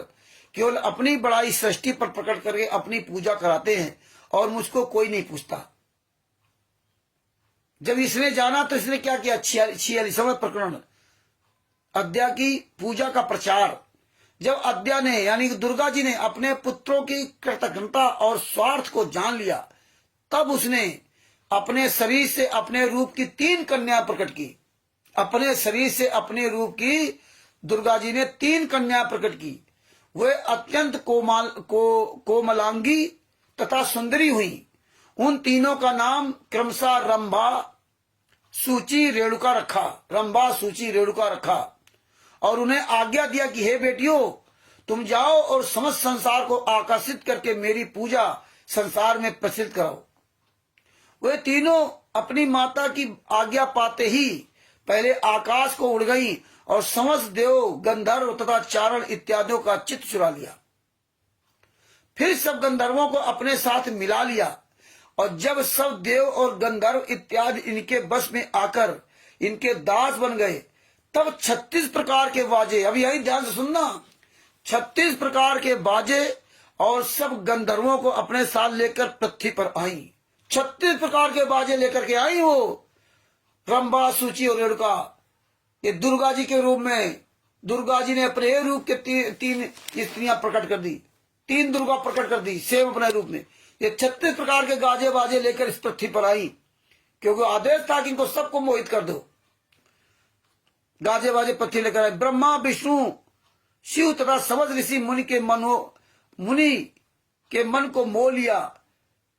केवल अपनी बड़ाई सृष्टि पर प्रकट करके अपनी पूजा कराते हैं और मुझको कोई नहीं पूछता। जब इसने जाना तो इसने क्या किया, 46वां प्रकरण अद्या की पूजा का प्रचार। जब अद्या ने यानी दुर्गा जी ने अपने पुत्रों की कृतज्ञता और स्वार्थ को जान लिया, तब उसने अपने शरीर से अपने रूप की 3 कन्या प्रकट की। अपने शरीर से अपने रूप की दुर्गा जी ने 3 कन्या प्रकट की। वे अत्यंत कोमलांगी तथा सुंदरी हुई। उन तीनों का नाम क्रमशः रंभा, सूची, रेणुका रखा। रंभा, सूची, रेणुका रखा और उन्हें आज्ञा दिया कि हे बेटियों, तुम जाओ और समस्त संसार को आकर्षित करके मेरी पूजा संसार में प्रसिद्ध कराओ। वे तीनों अपनी माता की आज्ञा पाते ही पहले आकाश को उड़ गई और समस्त देव, गंधर्व तथा चारण इत्यादियों का चित्त चुरा लिया। फिर सब गंधर्वों को अपने साथ मिला लिया और जब सब देव और गंधर्व इत्यादि इनके बस में आकर इनके दास बन गए, तब 36 प्रकार के बाजे, अभी यही ध्यान से सुनना, 36 प्रकार के बाजे और सब गंधर्वों को अपने साथ लेकर पृथ्वी पर आई। 36 प्रकार के बाजे लेकर के आई वो रंभा, सूची और रेणुका। ये दुर्गा जी के रूप में, दुर्गा जी ने अपने रूप के 3 स्त्रियां प्रकट कर दी, 3 दुर्गा प्रकट कर दी सेम अपने रूप में। ये 36 प्रकार के गाजे बाजे लेकर इस पृथ्वी पर आई, क्योंकि आदेश था कि इनको सबको मोहित कर दो। गाजे बाजे पृथ्वी लेकर आए। ब्रह्मा, विष्णु, शिव तथा समस्त ऋषि मुनि के मन को मोह लिया।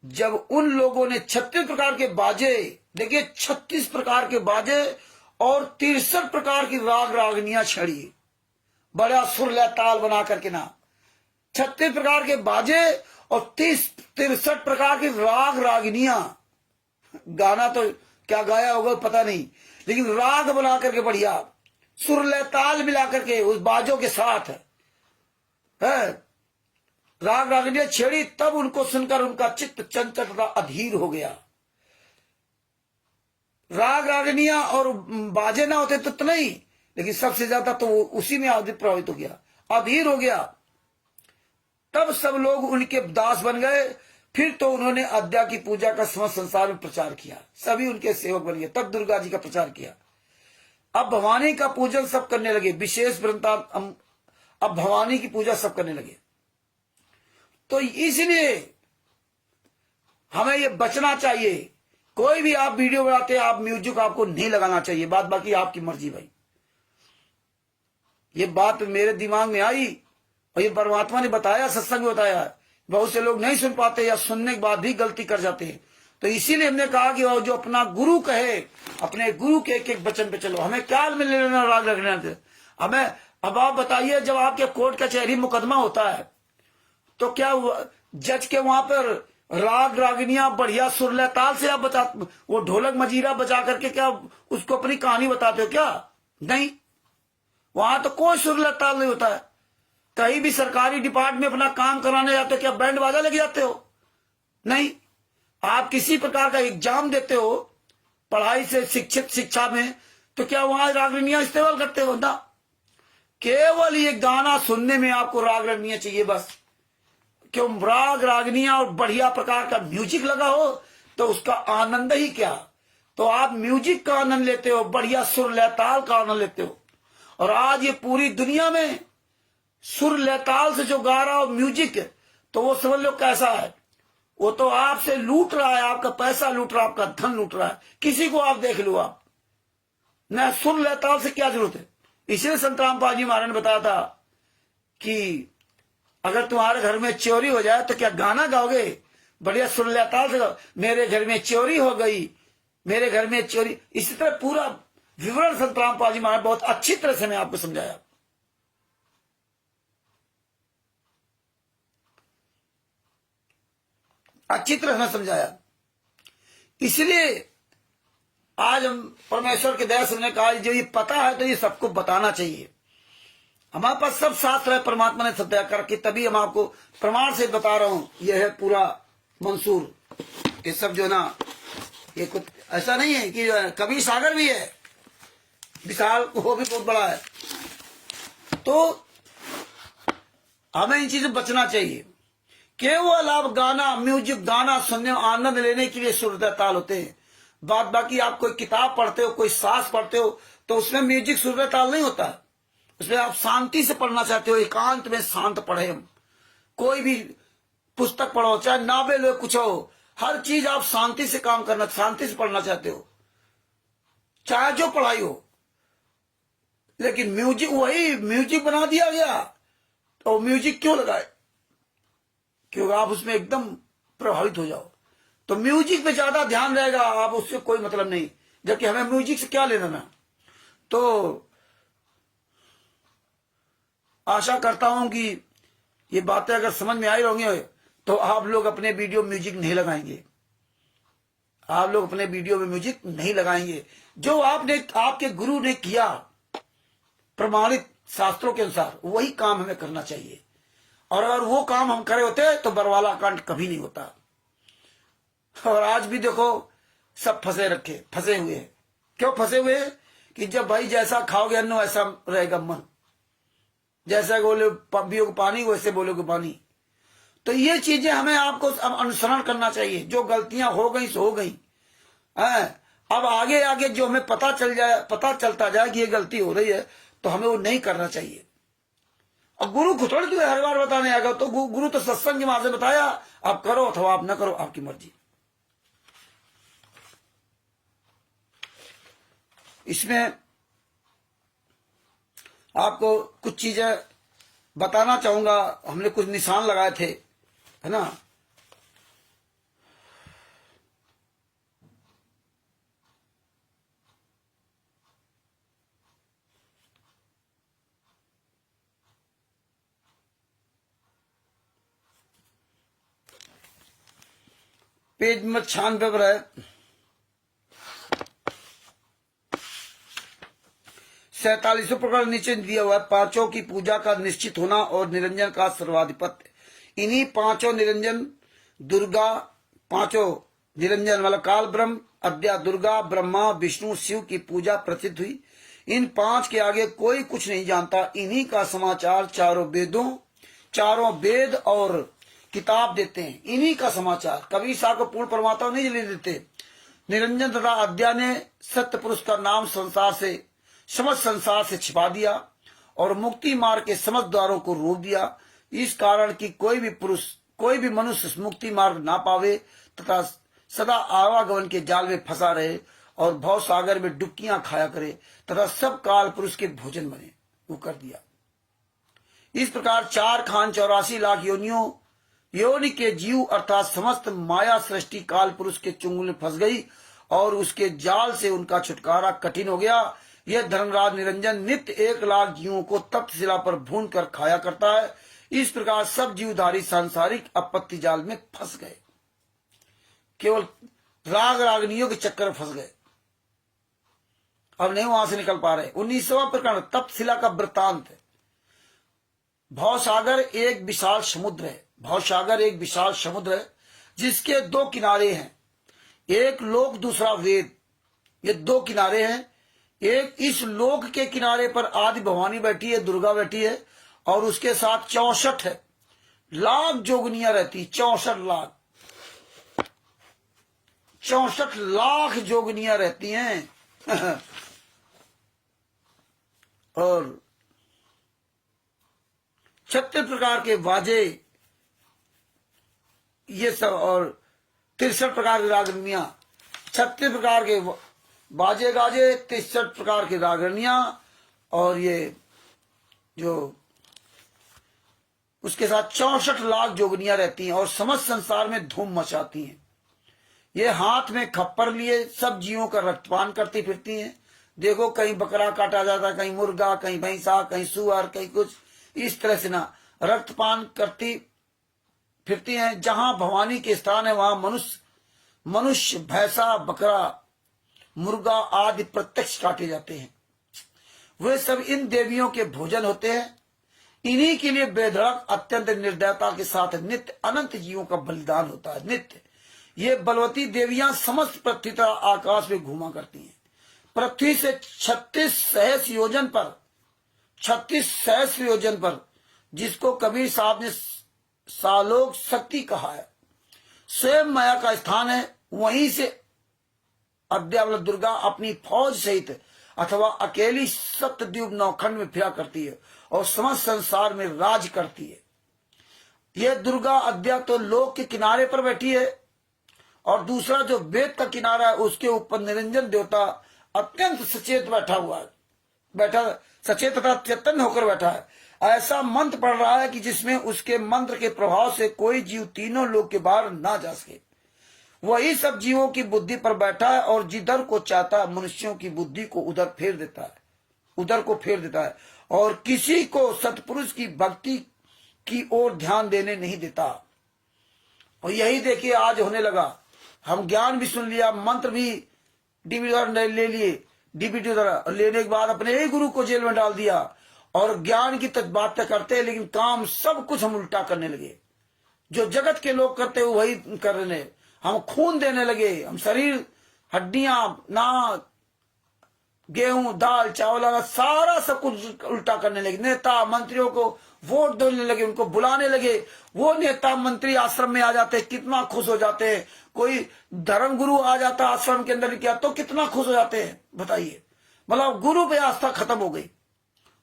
जब उन लोगों ने 36 प्रकार के बाजे, देखिए 36 प्रकार के बाजे और 63 प्रकार की राग रागनियां छड़ी, बड़ा सुर लय ताल बना करके ना, 36 प्रकार के बाजे और 63 प्रकार की राग रागिनियां। गाना तो क्या गाया होगा पता नहीं, लेकिन राग बना करके बढ़िया सुर लय ताल मिला करके उस बाजों के साथ है राग रागिनियां छेड़ी। तब उनको सुनकर उनका चित्त चंचल तथा अधीर हो गया। राग रागिनियां और बाजे ना होते तो नहीं, लेकिन सबसे ज्यादा तो वो उसी में प्रभावित हो गया, अधीर हो गया। तब सब लोग उनके दास बन गए। फिर तो उन्होंने अद्या की पूजा का समस्त संसार में प्रचार किया, सभी उनके सेवक बन गए। तब दुर्गा जी का प्रचार किया। अब भवानी का पूजन सब करने लगे, विशेष वृंदावन। अब भवानी की पूजा सब करने लगे। तो इसलिए हमें ये बचना चाहिए। कोई भी आप वीडियो बनाते हैं, आप म्यूजिक आपको नहीं लगाना चाहिए। बात बाकी आपकी मर्जी भाई। ये बात मेरे दिमाग में आई और ये परमात्मा ने बताया, सत्संग में बताया। बहुत से लोग नहीं सुन पाते या सुनने के बाद भी गलती कर जाते हैं। तो इसीलिए हमने कहा कि वो जो अपना गुरु कहे, अपने गुरु के एक एक वचन पे चलो। हमें क्या में लेना राग रखना हमें। अब आप बताइए, जब आपके कोर्ट कचहरी मुकदमा होता है तो क्या जज के वहां पर राग रागिनियां बढ़िया सुर लय ताल से आप बता, वो ढोलक मजीरा बजा करके क्या उसको अपनी कहानी बताते हो क्या? नहीं, वहां तो कोई सुर लय ताल नहीं होता है। कहीं भी सरकारी डिपार्टमेंट में अपना काम कराने जाते हो, क्या बैंड बाजा लेके जाते हो? नहीं। आप किसी प्रकार का एग्जाम देते हो पढ़ाई से शिक्षित शिक्षा में, तो क्या वहां राग रागिनियां इस्तेमाल करते हो? ना, केवल ये गाना सुनने में आपको राग रागिनियां चाहिए बस। क्यों? राग रागिनियां और बढ़िया प्रकार का म्यूजिक लगा हो तो उसका आनंद ही क्या। तो आप म्यूजिक का आनंद लेते हो, बढ़िया सुर लय ताल का आनंद लेते हो। और आज ये पूरी दुनिया में सुर लय ताल से जो गा रहा हो म्यूजिक, तो वो समझ लो कैसा है। वो तो आपसे लूट रहा है, आपका पैसा लूट रहा है, आपका धन लूट रहा है। किसी को आप देख लो, आप न सुर लय ताल से क्या जरूरत है। इसलिए संत रामपाल जी महाराज ने बताया था कि अगर तुम्हारे घर में चोरी हो जाए तो क्या गाना गाओगे? बढ़िया सुर लेता था, मेरे घर में चोरी हो गई, मेरे घर में चोरी, इसी तरह पूरा विवरण संत रामपाल जी महाराज बहुत अच्छी तरह से मैं आपको समझाया। अच्छी तरह से समझाया। इसलिए आज हम परमेश्वर के दया से हमने कहा जो ये पता है तो ये सबको बताना चाहिए। हमारे पास सब शास्त्र है, परमात्मा ने सब दया करके, तभी हम आपको प्रमाण से बता रहा हूं। यह है पूरा मंसूर, ये सब जो ना, ये कुछ ऐसा नहीं है कि जो है कभी सागर भी है, विशाल वो भी बहुत बड़ा है। तो हमें इन चीजों से बचना चाहिए। केवल आप गाना, म्यूजिक, गाना सुनने में आनंद लेने के लिए सुर ताल होते हैं। बाकी आप कोई किताब पढ़ते हो, कोई शास्त्र पढ़ते हो, तो उसमें म्यूजिक, सुर ताल नहीं होता। उसमें आप शांति से पढ़ना चाहते हो, एकांत में शांत पढ़े। हम कोई भी पुस्तक पढ़ो, चाहे नावल हो, कुछ हो, हर चीज आप शांति से काम करना, शांति से पढ़ना चाहते हो, चाहे जो पढ़ाई हो। लेकिन म्यूजिक, वही म्यूजिक बना दिया गया, तो म्यूजिक क्यों लगाए? क्योंकि आप उसमें एकदम प्रभावित हो जाओ, तो म्यूजिक पे ज्यादा ध्यान रहेगा, आप उससे कोई मतलब नहीं। जबकि हमें म्यूजिक से क्या लेना ना। तो आशा करता हूं कि ये बातें अगर समझ में आई होंगी तो आप लोग अपने वीडियो म्यूजिक नहीं लगाएंगे, आप लोग अपने वीडियो में म्यूजिक नहीं लगाएंगे। जो आपने, आपके गुरु ने किया प्रमाणित शास्त्रों के अनुसार, वही काम हमें करना चाहिए। और अगर वो काम हम करे होते तो बरवाला कांड कभी नहीं होता। और आज भी देखो सब फंसे हुए हैं। क्यों फंसे हुए हैं? कि जब भाई जैसा खाओगे अन्न वैसा रहेगा मन, जैसा बोले पियोगे पानी वैसे बोलोगे पानी। तो ये चीजें हमें आपको अब अनुसरण करना चाहिए। जो गलतियां हो गई सो हो गई, अब आगे आगे जो हमें पता चलता जाए कि ये गलती हो रही है, तो हमें वो नहीं करना चाहिए। अब गुरु को थोड़ी तुम्हें हर बार बताने आएगा, तो गुरु तो सत्संग के माध्यम से बताया, आप करो अथवा आप न करो, आपकी मर्जी। इसमें आपको कुछ चीजें बताना चाहूंगा। हमने कुछ निशान लगाए थे, है ना। पेज नंबर 96 पर है। 47 प्रकार नीचे दिया हुआ है। पांचों की पूजा का निश्चित होना और निरंजन का सर्वाधिपत्य। इन्हीं पांचों निरंजन दुर्गा, पांचों निरंजन वाला काल ब्रह्म, अद्या दुर्गा, ब्रह्मा, विष्णु, शिव की पूजा प्रसिद्ध हुई। इन पांच के आगे कोई कुछ नहीं जानता। इन्हीं का समाचार चारों वेद और किताब देते हैं। इन्हीं का समाचार, कभी साहब को पूर्ण परमात्मा नहीं जल्दी देते। निरंजन तथा अद्या ने सत्य पुरुष का नाम समस्त संसार से छिपा दिया और मुक्ति मार्ग के समस्त द्वारों को रोक दिया। इस कारण कि कोई भी मनुष्य मुक्ति मार्ग ना पावे तथा सदा आवागमन के जाल में फंसा रहे और भव सागर में डुबकियां खाया करे तथा सब काल पुरुष के भोजन बने, वो कर दिया। इस प्रकार 4 खान 84 लाख योनि के जीव अर्थात समस्त माया सृष्टि काल पुरुष के चुंगल में फंस गई और उसके जाल से उनका छुटकारा कठिन हो गया। यह धर्मराज निरंजन नित्य 1 लाख जीवों को तप्त शिला पर भून कर खाया करता है। इस प्रकार सब जीवधारी सांसारिक आपत्ति जाल में फंस गए, केवल राग रागनियों के चक्कर में फंस गए, अब नहीं वहां से निकल पा रहे। 19वां प्रकरण तप्त शिला का वृत्तांत है। भवसागर एक विशाल समुद्र है। भवसागर एक विशाल समुद्र है जिसके 2 किनारे हैं, एक लोक दूसरा वेद। ये 2 किनारे हैं। एक इस लोक के किनारे पर आदि भवानी बैठी है, दुर्गा बैठी है, और उसके साथ 64 लाख जोगनियां रहती। 64 लाख जोगनियां रहती हैं और 36 प्रकार के बाजे, ये सब, और 63 प्रकार की रागनियां। 36 प्रकार के बाजे गाजे, 63 प्रकार की रागनियां, और ये जो उसके साथ 64 लाख जोगनियां रहती हैं और समस्त संसार में धूम मचाती हैं। ये हाथ में खप्पर लिए सब जीवों का रक्तपान करती फिरती हैं। देखो कहीं बकरा काटा जाता, कहीं मुर्गा, कहीं भैंसा, कहीं सुअर, कहीं कुछ, इस तरह से ना रक्तपान करती फिरती हैं। जहां भवानी के स्थान है वहां मनुष्य, भैंसा, बकरा, मुर्गा आदि प्रत्यक्ष काटे जाते हैं। वे सब इन देवियों के भोजन होते हैं। इन्हीं के लिए बेधड़क अत्यंत निर्दयता के साथ नित्य अनंत जीवों का बलिदान होता है। नित्य ये बलवती देवियां समस्त पृथ्वी तथा आकाश में घूमा करती हैं। पृथ्वी से 36 सहस्र योजन पर, जिसको कबीर साहब ने सालोक शक्ति कहा है, स्वयं माया का स्थान है। वहीं से अद्यावल दुर्गा अपनी फौज सहित अथवा अकेली सप्तद्वीप नौखंड में फिरा करती है और समस्त संसार में राज करती है। यह दुर्गा अद्या तो लोक के किनारे पर बैठी है और दूसरा जो वेद का किनारा है उसके ऊपर निरंजन देवता अत्यंत सचेत सचेत तथा चैतन्य होकर बैठा है। ऐसा मंत्र पढ़ रहा है कि जिसमें उसके मंत्र के प्रभाव से कोई जीव तीनों लोक के बाहर ना जा सके। वही सब जीवों की बुद्धि पर बैठा है और जिधर को चाहता है मनुष्यों की बुद्धि को उधर को फेर देता है और किसी को सतपुरुष की भक्ति की ओर ध्यान देने नहीं देता। और यही देखिए आज होने लगा। हम ज्ञान भी सुन लिया, मंत्र भी डीबीटी द्वारा ले लिए, डीबीटी द्वारा लेने के बाद अपने ही गुरु को जेल में डाल दिया और ज्ञान की तक बातें करते हैं, लेकिन काम सब कुछ हम उल्टा करने लगे। जो जगत के लोग करते हुए वही कर रहे हैं। हम खून देने लगे, हम शरीर, हड्डियां, नाक, गेहूं, दाल, चावल, सारा सब कुछ उल्टा करने लगे। नेता मंत्रियों को वोट देने लगे, उनको बुलाने लगे। वो नेता मंत्री आश्रम में आ जाते, कितना खुश हो जाते हैं। कोई धर्म गुरु आ जाता आश्रम के अंदर क्या तो कितना खुश हो जाते हैं, बताइए। मतलब गुरु पे आस्था खत्म हो गई।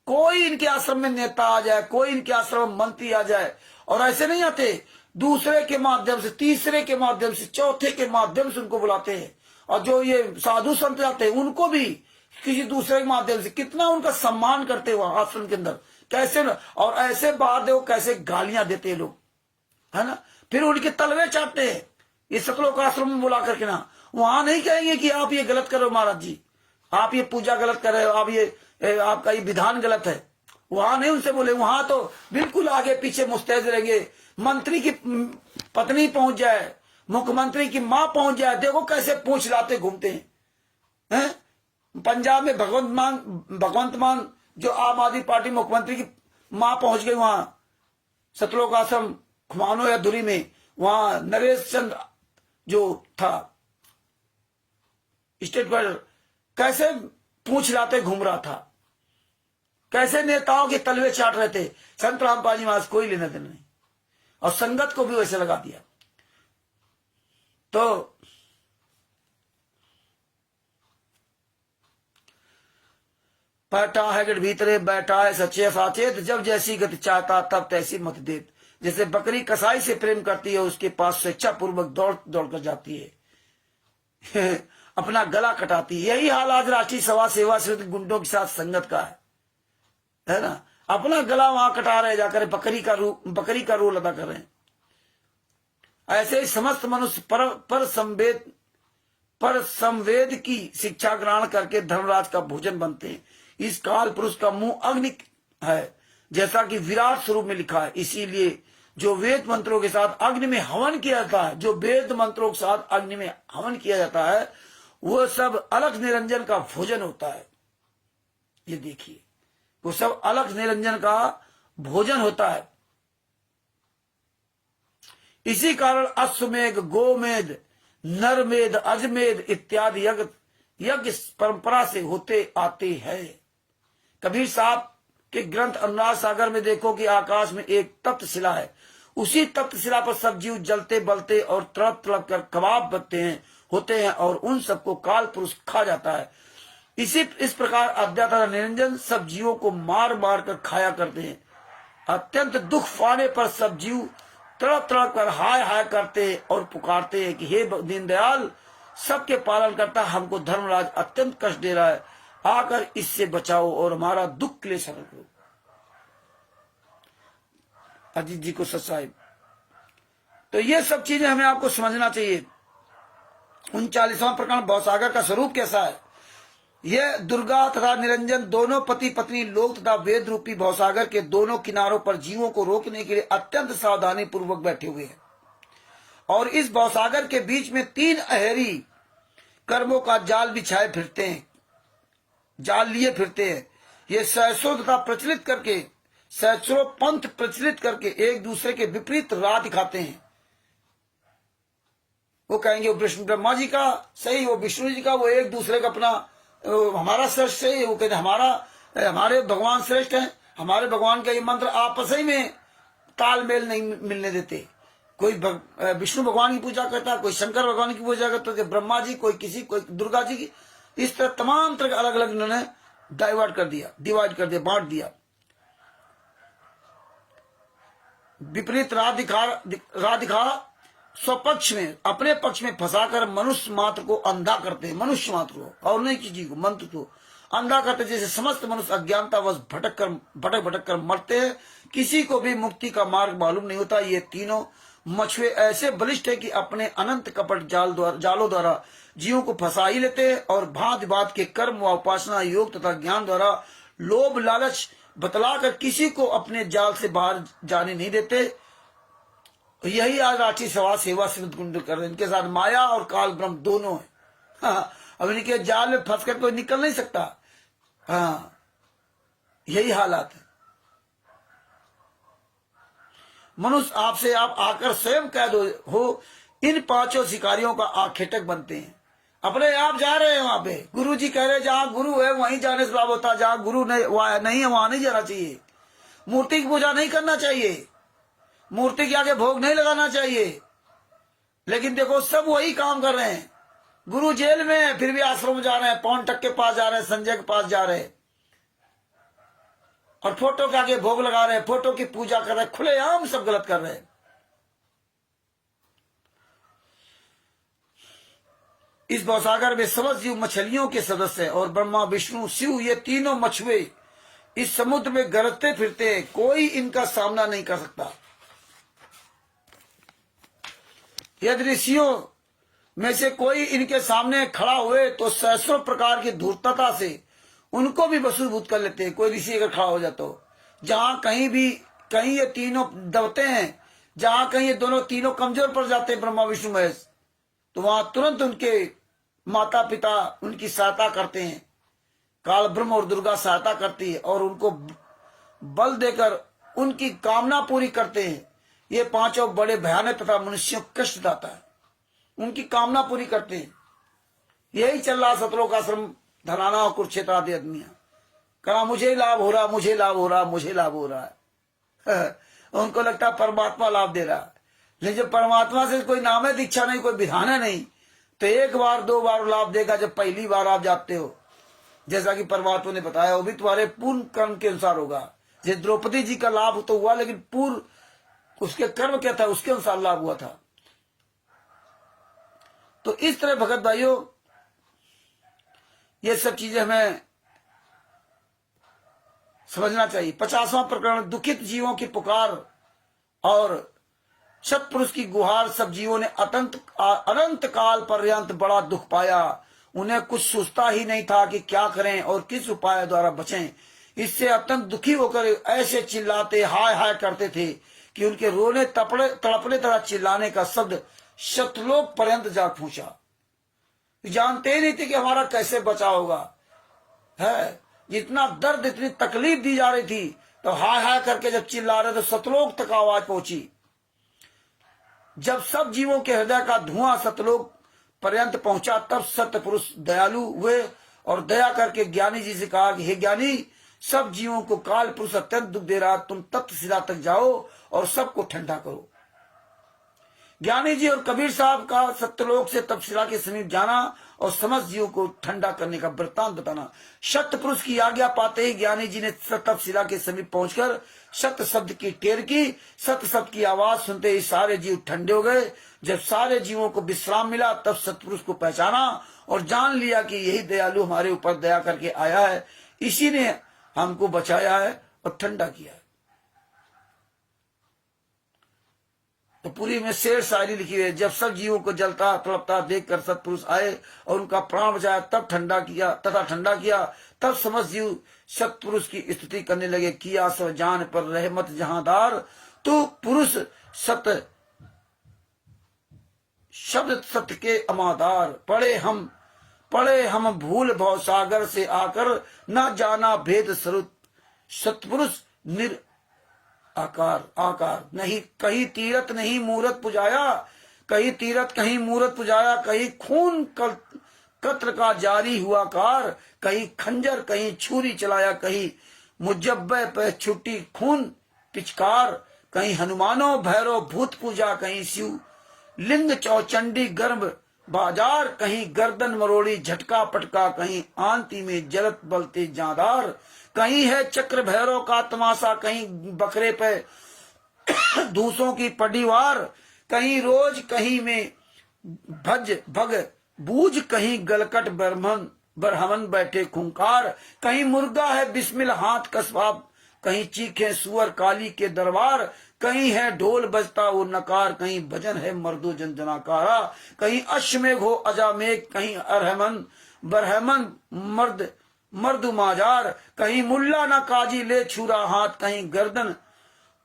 कोई इनके आश्रम में नेता आ जाए, कोई इनके आश्रम में मंत्री आ जाए, और ऐसे नहीं आते, दूसरे के माध्यम से, तीसरे के माध्यम से, चौथे के माध्यम से उनको बुलाते हैं। और जो ये साधु संत जाते हैं उनको भी किसी दूसरे के माध्यम से कितना उनका सम्मान करते हुए आश्रम के अंदर, कैसे न, और ऐसे बात देखो कैसे गालियां देते हैं लोग, है ना। फिर उनके तलवे चाटते हैं। ये सतलोक आश्रम में बुला करके ना, वहां नहीं कहेंगे कि आप ये गलत कर रहे हो महाराज जी, आप ये पूजा गलत कर रहे हो, आप ये आपका ये विधान गलत है। वहां नहीं उनसे बोले, वहां तो बिल्कुल आगे पीछे मुस्तैद रहेंगे। मंत्री की पत्नी पहुंच जाए, मुख्यमंत्री की मां पहुंच जाए, देखो कैसे पूंछ लाते घूमते हैं। पंजाब में भगवंत मान जो आम आदमी पार्टी मुख्यमंत्री की मां पहुंच गई वहां सतलोक आश्रम खुमानो या धुरी में। वहां नरेश चंद्र जो था स्टेट पर, कैसे पूंछ लाते घूम रहा था, कैसे नेताओं के तलवे चाट रहे थे। संत रामपाल जी महाराज कोई लेना देना नहीं, और संगत को भी वैसे लगा दिया। तो बैठा है गढ़ भीतरे, बैठा है सच्चे साचेत, जब जैसी गति चाहता तब तैसी मत देत। जैसे बकरी कसाई से प्रेम करती है, उसके पास स्वेच्छा पूर्वक दौड़ दौड़ कर जाती है अपना गला कटाती है। यही हाल आज राष्ट्रीय सभा सेवा से गुंडों के साथ संगत का है ना। अपना गला वहां कटा रहे जाकर, बकरी का रोल अदा कर रहे हैं। ऐसे ही समस्त मनुष्य पर संवेद की शिक्षा ग्रहण करके धर्मराज का भोजन बनते हैं। इस काल पुरुष का मुंह अग्नि है, जैसा कि विराट स्वरूप में लिखा है। इसीलिए जो वेद मंत्रों के साथ अग्नि में हवन किया जाता है, जो वेद मंत्रों के साथ अग्नि में हवन किया जाता है, वो सब अलख निरंजन का भोजन होता है। ये देखिए, वो सब अलख निरंजन का भोजन होता है। इसी कारण अश्वमेध, गोमेध, नरमेध, अजमेध इत्यादि यज्ञ परंपरा से होते आते हैं। कबीर साहब के ग्रंथ अनुराग सागर में देखो कि आकाश में एक तप्त शिला है, उसी तप्त शिला पर सब जीव जलते बलते और तड़प तड़प कर कबाब बनते होते हैं और उन सबको काल पुरुष खा जाता है। इस प्रकार अध्यात्म निरंजन सब जीवों को मार मार कर खाया करते हैं। अत्यंत दुख पाने पर सब जीव तड़प तड़प कर हाय हाय करते और पुकारते हैं कि हे दीनदयाल, सबके पालन करता, हमको धर्मराज अत्यंत कष्ट दे रहा है, आकर इससे बचाओ और हमारा दुख क्लेश हरण करो। अजीत जी को सत्साहिब। तो ये सब चीजें हमें आपको समझना चाहिए। 39वां प्रकरण भवसागर का स्वरूप कैसा है। यह दुर्गा तथा निरंजन दोनों पति पत्नी लोक तथा वेद रूपी भवसागर के दोनों किनारों पर जीवों को रोकने के लिए अत्यंत सावधानी पूर्वक बैठे हुए हैं और इस भवसागर के बीच में 3 अहेरी कर्मों का जाल बिछाए फिरते हैं, जाल लिए फिरते हैं। ये सहस्रों तथा प्रचलित करके सहस्रों पंथ प्रचलित करके एक दूसरे के विपरीत राह दिखाते हैं। वो कहेंगे वो विष्णु ब्रह्मा जी का सही, वो विष्णु जी का, वो एक दूसरे का अपना हमारा श्रेष्ठ सही, वो कहते हमारे भगवान श्रेष्ठ हैं, हमारे भगवान का ये मंत्र आपस ही में तालमेल नहीं मिलने देते। कोई विष्णु भगवान की पूजा करता, कोई शंकर भगवान की पूजा करता, कोई ब्रह्मा जी, कोई किसी, कोई दुर्गा जी की। इस तरह तमाम तरह अलग अलग इन्होंने डाइवर्ट कर दिया, डिवाइड कर दिया, बांट दिया। विपरीत राह दिखा स्वपक्ष में अपने पक्ष में फंसाकर मनुष्य मात्र को अंधा करते हैं, मनुष्य मात्र को, और नहीं किसी को, मंत्र को अंधा करते, जैसे समस्त मनुष्य अज्ञानतावश भटक कर मरते हैं। किसी को भी मुक्ति का मार्ग मालूम नहीं होता। ये तीनों मछुए ऐसे बलिष्ठ है कि अपने अनंत कपट जालों द्वारा जीवों को फंसा ही लेते हैं और भांति भांति के कर्म व उपासना योग तथा ज्ञान द्वारा लोभ लालच बतलाकर किसी को अपने जाल से बाहर जाने नहीं देते। यही आज राष्ट्रीय समाज सेवा समिति कुंड कर रहे हैं। इनके साथ माया और काल ब्रह्म दोनों है। हाँ, अब इनके जाल में फंस कर कोई निकल नहीं सकता। हाँ, यही हालात है। मनुष्य आपसे आप आकर स्वयं कैद हो इन 5 शिकारियों का आखेटक बनते हैं। अपने आप जा रहे हैं वहां पे, गुरु जी कह रहे जहां गुरु है वहीं जाने से लाभ होता, जहां गुरु नहीं है वहां नहीं जाना चाहिए। मूर्ति की पूजा नहीं करना चाहिए, मूर्ति के आगे भोग नहीं लगाना चाहिए। लेकिन देखो सब वही काम कर रहे हैं। गुरु जेल में है फिर भी आश्रम जा रहे हैं, पवन टक के पास जा रहे हैं, संजय के पास जा रहे हैं और फोटो के आगे भोग लगा रहे हैं, फोटो की पूजा कर रहे हैं, खुलेआम सब गलत कर रहे हैं। इस भवसागर में समस्त जीव मछलियों के सदस्य हैं और ब्रह्मा विष्णु शिव ये तीनों मछुए इस समुद्र में गरजते फिरते हैं। कोई इनका सामना नहीं कर सकता। यदि ऋषियों में से कोई इनके सामने खड़ा हुए तो सहस्रों प्रकार की धूर्तता से उनको भी वसूभूत कर लेते हैं। कोई ऋषि अगर खड़ा हो जाता हो, जहां कहीं ये तीनों दबते हैं, जहां कहीं ये तीनों कमजोर पड़ जाते हैं ब्रह्मा विष्णु महेश, तो वहां तुरंत उनके माता पिता उनकी सहायता करते हैं। काल ब्रह्म और दुर्गा सहायता करती है और उनको बल देकर उनकी कामना पूरी करते हैं। ये 5 बड़े भयानक तथा मनुष्यों को कष्ट दाता है, उनकी कामना पूरी करते हैं। यही चल रहा सतलोक आश्रम धराना और कुरुक्षेत्र आदि आदमियां कहा मुझे लाभ हो रहा, मुझे लाभ हो रहा, मुझे लाभ हो रहा है। उनको लगता है परमात्मा लाभ दे रहा है। लेकिन जब परमात्मा से कोई नाम है दीक्षा नहीं, कोई विधान है नहीं, तो 1 बार 2 बार लाभ देगा। जब पहली बार आप जाते हो, जैसा कि परमात्मा ने बताया, वो भी तुम्हारे पूर्ण कर्म के अनुसार होगा। जैसे द्रौपदी जी का लाभ तो हुआ, लेकिन पूर्व उसके कर्म क्या था उसके अनुसार लाभ हुआ था। तो इस तरह भगत भाइयों ये सब चीजें हमें समझना चाहिए। 50वां प्रकरण दुखित जीवों की पुकार और सत्पुरुष की गुहार। सब जीवों ने अनंत काल पर्यंत बड़ा दुख पाया। उन्हें कुछ सोचता ही नहीं था कि क्या करें और किस उपाय द्वारा बचें। इससे अत्यंत दुखी होकर ऐसे चिल्लाते हाय हाय करते थे कि उनके रोने तड़पने तरह चिल्लाने का शब्द शतलोक पर्यंत जा पहुंचा। जानते ही नहीं थे कि हमारा कैसे बचाव होगा। है जितना दर्द इतनी तकलीफ दी जा रही थी, तो हाय हाय करके जब चिल्ला रहे तो सतलोक तक आवाज पहुंची। जब सब जीवों के हृदय का धुआं सतलोक पर्यंत पहुंचा, तब सत्य पुरुष दयालु हुए और दया करके ज्ञानी जी से कहा कि हे ज्ञानी, सब जीवों को काल पुरुष अत्यंत दुख दे रहा, तुम तप्तशिला तक जाओ और सबको ठंडा करो। ज्ञानी जी और कबीर साहब का सत्यलोक से तपशिला के समीप जाना और समस्त जीवों को ठंडा करने का वृत्तांत बताना। सत्य पुरुष की आज्ञा पाते ही ज्ञानी जी ने तपशिला के समीप पहुंचकर सत्य शब्द की टेर की। सत्य शब्द की आवाज सुनते ही सारे जीव ठंडे हो गए। जब सारे जीवों को विश्राम मिला, तब सतपुरुष को पहचाना और जान लिया कि यही दयालु हमारे ऊपर दया करके आया है, इसी ने हमको बचाया है और ठंडा किया है। तो पूरी में शेर शायरी लिखी हुई है। जब सब जीवों को जलता तड़पता देखकर सतपुरुष आए और उनका प्राण बचाया, तब ठंडा किया तथा ठंडा किया, तब समस्त जीव सतपुरुष की स्तुति करने लगे। किया सो जान पर रहमत जहांदार, तो पुरुष सत शब्द सत्य के अमादार। पढ़े हम भूल भव सागर से आकर, न जाना भेद स्वरूप सतपुरुष निर आकार। नहीं कहीं तीरथ नहीं मूरत पुजाया, कहीं तीरथ कहीं मूरत पुजाया, कहीं खून कत्र का जारी हुआ कार, कहीं खंजर कहीं छुरी चलाया, कहीं मुजब्बे पे छुट्टी खून पिचकार, कहीं हनुमानो भैरव भूत पूजा, कहीं शिव लिंग चौचंडी गर्भ बाजार, कहीं गर्दन मरोड़ी झटका पटका, कहीं आंती में जलत बलते जादार, कहीं है चक्र भैरव का तमाशा, कहीं बकरे पे दूसों की पडीवार, कहीं रोज कहीं में भग बूझ, कहीं गलकट बरहमन बैठे खूंखार, कहीं मुर्गा है बिस्मिल हाथ कसबाब, कहीं चीखे सुअर काली के दरबार, कहीं है ढोल बजता वो नकार, कहीं भजन है मर्दो जनजनाकारा, कहीं अश्वमेघ हो अजामेघ, कहीं अरहमन बरहमन मर्द माजार, कहीं मुल्ला ना काजी ले छुरा हाथ, कहीं गर्दन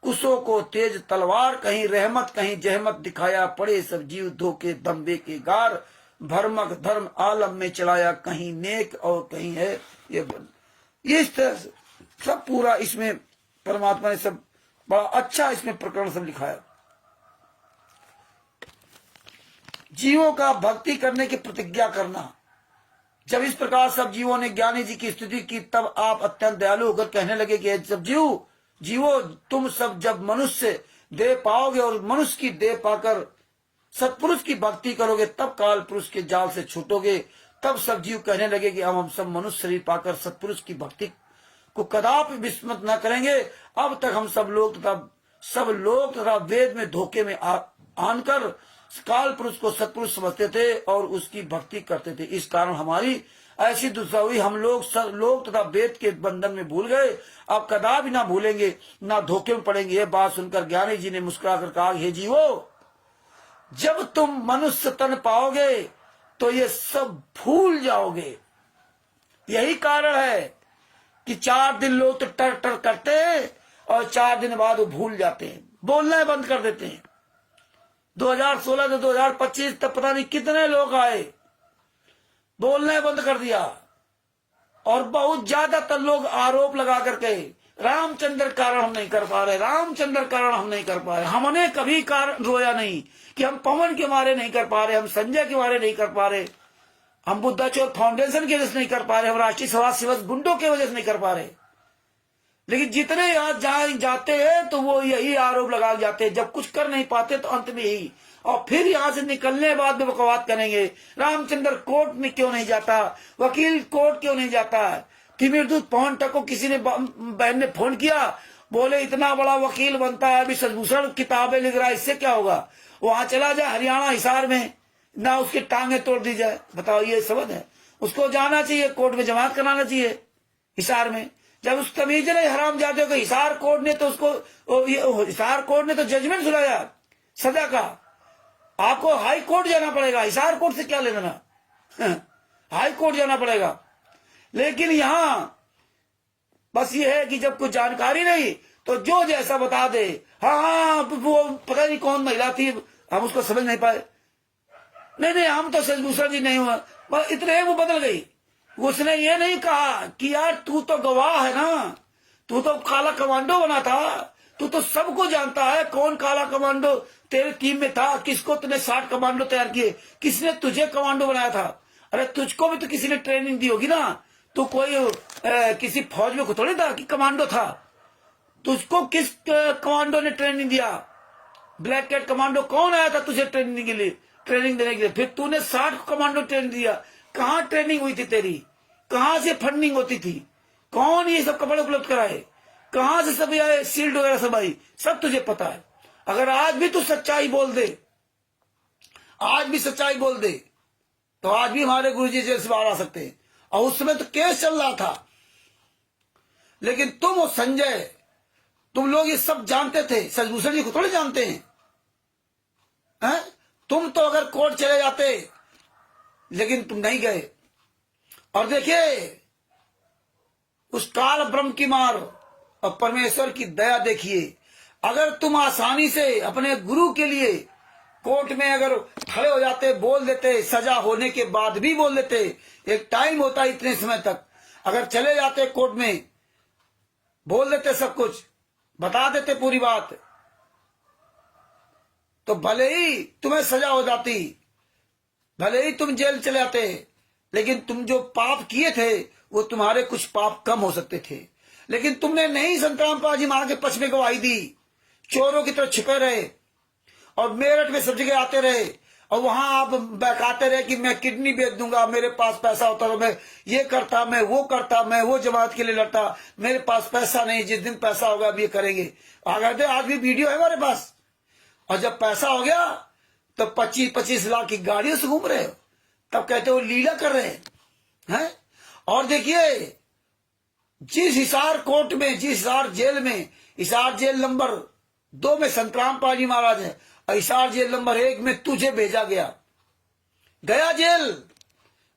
कुसो को तेज तलवार, कहीं रहमत कहीं जहमत दिखाया, पड़े सब जीव धोखे दम्बे के गार, भरमक धर्म आलम में चलाया, कहीं नेक और कहीं है ये इस तरह सब पूरा इसमें परमात्मा ने सब बड़ा अच्छा इसमें प्रकरण सब लिखा है। जीवों का भक्ति करने की प्रतिज्ञा करना। जब इस प्रकार सब जीवों ने ज्ञानी जी की स्तुति की, तब आप अत्यंत दयालु होकर कहने लगे कि सब जीवो तुम सब जब मनुष्य देह पाओगे और मनुष्य की देह पाकर सत्पुरुष की भक्ति करोगे, तब काल पुरुष के जाल से छूटोगे। तब सब जीव कहने लगे कि हम सब मनुष्य शरीर पाकर सत्पुरुष की भक्ति को कदापि विस्मृत न करेंगे। अब तक हम सब लोग तथा वेद में धोखे में आनकर काल पुरुष को सत्पुरुष समझते थे और उसकी भक्ति करते थे। इस कारण हमारी ऐसी दुर्दशा हुई, हम लोग तथा वेद के बंधन में भूल गए। अब कदापि ना भूलेंगे, ना धोखे में पड़ेंगे। यह बात सुनकर ज्ञानी जी ने मुस्कुराकर कहा, हे जीवो, जब तुम मनुष्य तन पाओगे तो ये सब भूल जाओगे। यही कारण है कि 4 दिन लोग तो टर टर करते हैं और 4 दिन बाद वो भूल जाते हैं, बोलना बंद कर देते हैं। 2016 से 2025 तक पता नहीं कितने लोग आए, बोलना बंद कर दिया। और बहुत ज्यादातर लोग आरोप लगा करके रामचंद्र कारण हम नहीं कर पा रहे, रामचंद्र कारण हम नहीं कर पा रहे। हमने कभी कारण रोया नहीं कि हम पवन के मारे नहीं कर पा रहे, हम संजय के मारे नहीं कर पा रहे, हम बुद्धाचोर फाउंडेशन की वजह से नहीं कर पा रहे, हम राष्ट्रीय समाज सेवक गुंडों की वजह से नहीं कर पा रहे। लेकिन जितने यहाँ जाते हैं तो वो यही आरोप लगा जाते हैं। जब कुछ कर नहीं पाते तो अंत में यही, और फिर यहाँ से निकलने के बाद में बकवास करेंगे, रामचंद्र कोर्ट में क्यों नहीं जाता, वकील कोर्ट क्यों नहीं जाता। तिमिरदूत पवन टक को किसी ने बहन ने फोन किया, बोले इतना बड़ा वकील बनता है, अभी सदभूषण किताबें लिख रहा है, इससे क्या होगा। वहां चला जाए हरियाणा हिसार में, ना उसकी टांगे तोड़ दी जाए। बताओ ये सबद है। उसको जाना चाहिए, कोर्ट में जमात कराना चाहिए हिसार में। जब उस तमीज ने हराम जाते को हिसार कोर्ट ने तो उसको हिसार कोर्ट ने तो जजमेंट सुनाया सजा का, आपको हाई कोर्ट जाना पड़ेगा। हिसार कोर्ट से क्या लेना, हाई कोर्ट जाना पड़ेगा। लेकिन यहां बस ये है कि जब कुछ जानकारी नहीं तो जो जैसा बता दे, हाँ वो पता नहीं कौन महिला थी, हम उसको समझ नहीं पाए, नहीं हम तो सजभूषण जी नहीं हुआ, बस इतने वो बदल गई। उसने ये नहीं कहा कि यार तू तो गवाह है ना, तू तो काला कमांडो बना था, तू तो सबको जानता है कौन काला कमांडो तेरे टीम में था, किसको तूने 60 कमांडो तैयार किए, किसने तुझे कमांडो बनाया था। अरे तुझको भी तो किसी ने ट्रेनिंग दी होगी ना, तू कोई किसी फौज में थोड़ी था कि कमांडो था। तुझको किस कमांडो ने ट्रेनिंग दिया, ब्लैक कैट कमांडो कौन आया था तुझे ट्रेनिंग के लिए, ट्रेनिंग देने के लिए। फिर तूने 60 कमांडो ट्रेनिंग दिया, कहाँ ट्रेनिंग हुई थी तेरी, कहाँ से फंडिंग होती थी, कौन ये सब कपड़े उपलब्ध कराए, कहाँ से सब आए शील्ड वगैरह सब आई, सब तुझे पता है। अगर आज भी तू सच्चाई बोल दे, आज भी सच्चाई बोल दे, तो आज भी हमारे गुरुजी जेल से बाहर आ सकते हैं। और उस समय तो केस चल रहा था। लेकिन तुम और संजय, तुम लोग ये सब जानते थे, सजभूषण जी को थोड़े जानते हैं। कोर्ट चले जाते, लेकिन तुम नहीं गए। और देखिए उस काल ब्रह्म की मार और परमेश्वर की दया देखिए। अगर तुम आसानी से अपने गुरु के लिए कोर्ट में अगर खड़े हो जाते, बोल देते, सजा होने के बाद भी बोल देते, एक टाइम होता इतने समय तक, अगर चले जाते कोर्ट में, बोल देते, सब कुछ बता देते पूरी बात, तो भले ही तुम्हें सजा हो जाती, भले ही तुम जेल चले जाते, लेकिन तुम जो पाप किए थे वो तुम्हारे कुछ पाप कम हो सकते थे। लेकिन तुमने नहीं संतरामपाल जी महाराज के पक्ष में गवाही दी, चोरों की तरह छिपे रहे और मेरठ में सब जगह आते रहे और वहां आप बहकाते रहे कि मैं किडनी बेच दूंगा, मेरे पास पैसा होता तो मैं ये करता, मैं वो करता, मैं वो जमात के लिए लड़ता, मेरे पास पैसा नहीं, जिस दिन पैसा होगा अब ये करेंगे। आज भी वीडियो है हमारे पास। और जब पैसा हो गया तो 25-25 लाख की गाड़ियों से घूम रहे हो, तब कहते हो लीला कर रहे हैं। और देखिए जिस हिसार कोर्ट में, जिस हिसार जेल में, हिसार जेल नंबर 2 में संतरामपाल जी महाराज है और हिसार जेल नंबर 1 में तुझे भेजा गया जेल।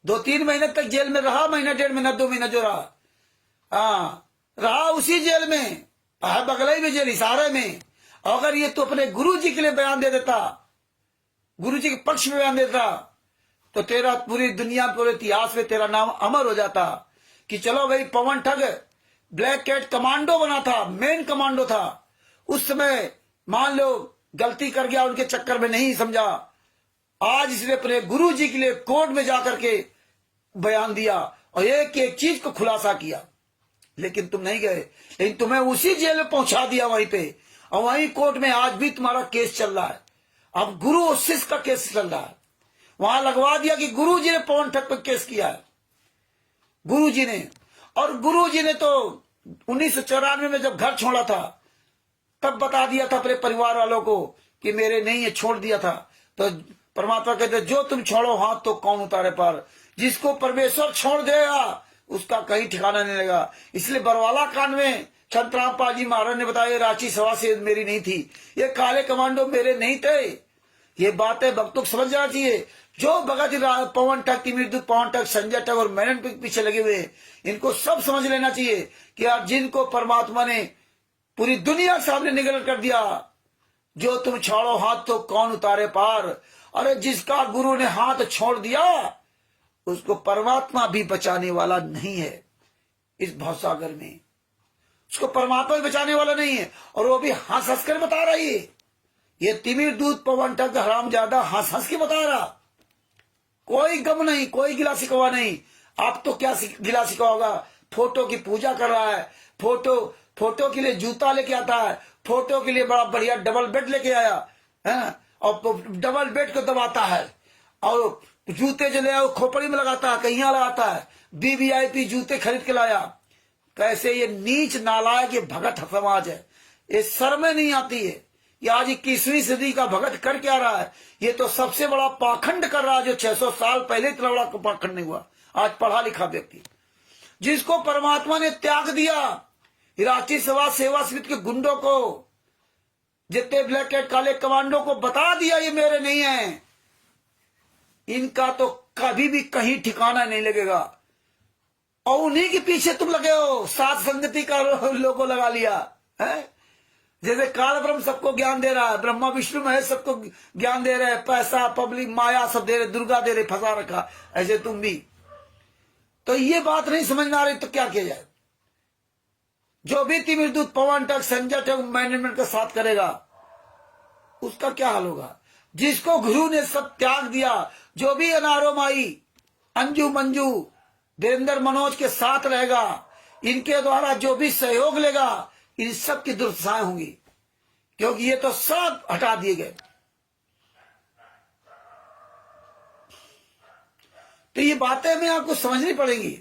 2-3 महीने तक जेल में रहा, महीना 1.5 महीना 2 महीना जो रहा, रहा उसी जेल में, बगल में जेल हिसारे में। अगर ये तो अपने गुरु जी के लिए बयान दे देता, गुरु जी के पक्ष में बयान देता, तो तेरा पूरी दुनिया, पूरे इतिहास में तेरा नाम अमर हो जाता कि चलो भाई पवन ठग ब्लैक कैट कमांडो बना था, मेन कमांडो था। उस समय मान लो गलती कर गया, उनके चक्कर में नहीं समझा, आज इसने अपने गुरु जी के लिए कोर्ट में जाकर के बयान दिया और एक एक चीज को खुलासा किया। लेकिन तुम नहीं गए, लेकिन तुम्हें उसी जेल में पहुंचा दिया वहीं पे, और वहीं कोर्ट में आज भी तुम्हारा केस चल रहा है। अब गुरु और शिष्य का केस चल रहा है, वहां लगवा दिया कि गुरु जी ने पवन ठग पर केस किया है, गुरु जी ने। और गुरु जी ने तो 1994 में जब घर छोड़ा था तब बता दिया था अपने परिवार वालों को कि मेरे नहीं है, छोड़ दिया था। तो परमात्मा कहते जो तुम छोड़ो हाथ तो कौन उतारे पार। जिसको परमेश्वर छोड़ देगा उसका कहीं ठिकाना नहीं लगा। इसलिए बरवाला कांड में संतरामपाल जी महाराज ने बताया रांची सभा से मेरी नहीं थी, ये काले कमांडो मेरे नहीं थे। ये बातें भक्तों को समझ जाना चाहिए। जो भगत पवन ठग, तिमिरदूत पवन ठग, संजय ठग और मेनन के पीछे लगे हुए, इनको सब समझ लेना चाहिए कि यार जिनको परमात्मा ने पूरी दुनिया के सामने निगल कर दिया, जो तुम छोड़ो हाथ तो कौन उतारे पार। अरे जिसका गुरु ने हाथ छोड़ दिया उसको परमात्मा भी बचाने वाला नहीं है इस भवसागर में, उसको परमात्मा भी बचाने वाला नहीं है। और वो भी हंस हंस कर बता रही है, ये तिमिर दूत पवन ठग हराम ज्यादा हंस हंस के बता रहा, कोई गम नहीं, कोई गिला शिकवा नहीं। आप तो क्या गिला शिकवा होगा, फोटो की पूजा कर रहा है, फोटो के लिए जूता लेके आता है, फोटो के लिए बड़ा बढ़िया डबल बेड लेके आया है, और डबल बेड को दबाता है, और जूते जो ले आया वो खोपड़ी में लगाता है, कहीं लगाता है, वीवीआईपी जूते खरीद के लाया। कैसे ये नीच नालायक ये भगत समाज है, ये शर्म नहीं आती है। ये आज 21वीं सदी का भगत कर क्या रहा है, ये तो सबसे बड़ा पाखंड कर रहा है, जो 600 साल पहले इतना बड़ा पाखंड नहीं हुआ। आज पढ़ा लिखा व्यक्ति जिसको परमात्मा ने त्याग दिया, रांची सभा सेवा समिति के गुंडों को, जितने ब्लैक कैट काले कमांडो को बता दिया ये मेरे नहीं है, इनका तो कभी भी कहीं ठिकाना नहीं लगेगा। और उन्हीं के पीछे तुम लगे हो, सात संगति का लोगो लगा लिया है। जैसे काल ब्रह्म सबको ज्ञान दे रहा है, ब्रह्मा विष्णु महेश सबको ज्ञान दे रहे हैं, पैसा पब्लिक माया सब दे रहे, दुर्गा दे रहे, फंसा रखा, ऐसे तुम भी। तो ये बात नहीं समझ में आ रही तो क्या किया जाए। जो भी तिमिरदूत पवन ठग संजय ठग मैनेजमेंट का साथ करेगा उसका क्या हाल होगा। जिसको गुरु ने सब त्याग दिया, जो भी अनारो माई अंजू मंजू वीरेंद्र मनोज के साथ रहेगा, इनके द्वारा जो भी सहयोग लेगा, इन सब की दुर्दशाएं होंगी, क्योंकि ये तो सब हटा दिए गए। तो ये बातें में आपको समझनी पड़ेंगी,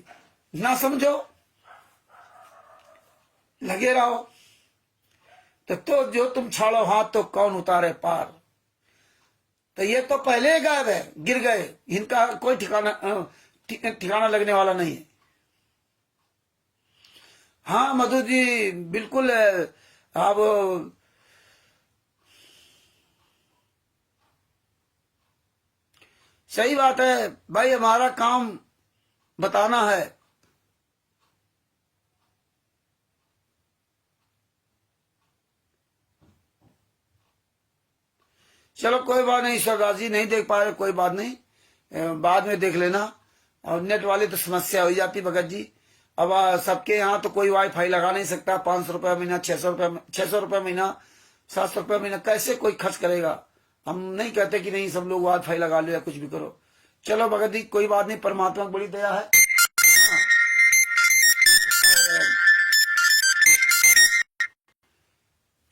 ना समझो लगे रहो। तो जो तुम छाड़ो हाथ तो कौन उतारे पार। तो ये तो पहले ही गायब है, गिर गए, इनका कोई ठिकाना लगने वाला नहीं है। हाँ मधु जी बिल्कुल। अब सही बात है भाई, हमारा काम बताना है। चलो कोई बात नहीं, सरदार जी नहीं देख पा रहे, कोई बात नहीं, बाद में देख लेना। और नेट वाली तो समस्या हो जाती भगत जी। अब सबके यहाँ तो कोई वाईफाई लगा नहीं सकता। 500 रुपया महीना, 600 रुपया महीना, 700 रुपया महीना कैसे कोई खर्च करेगा। हम नहीं कहते कि नहीं सब लोग वाईफाई लगा लो या कुछ भी करो। चलो भगत जी कोई बात नहीं, परमात्मा की बड़ी दया है।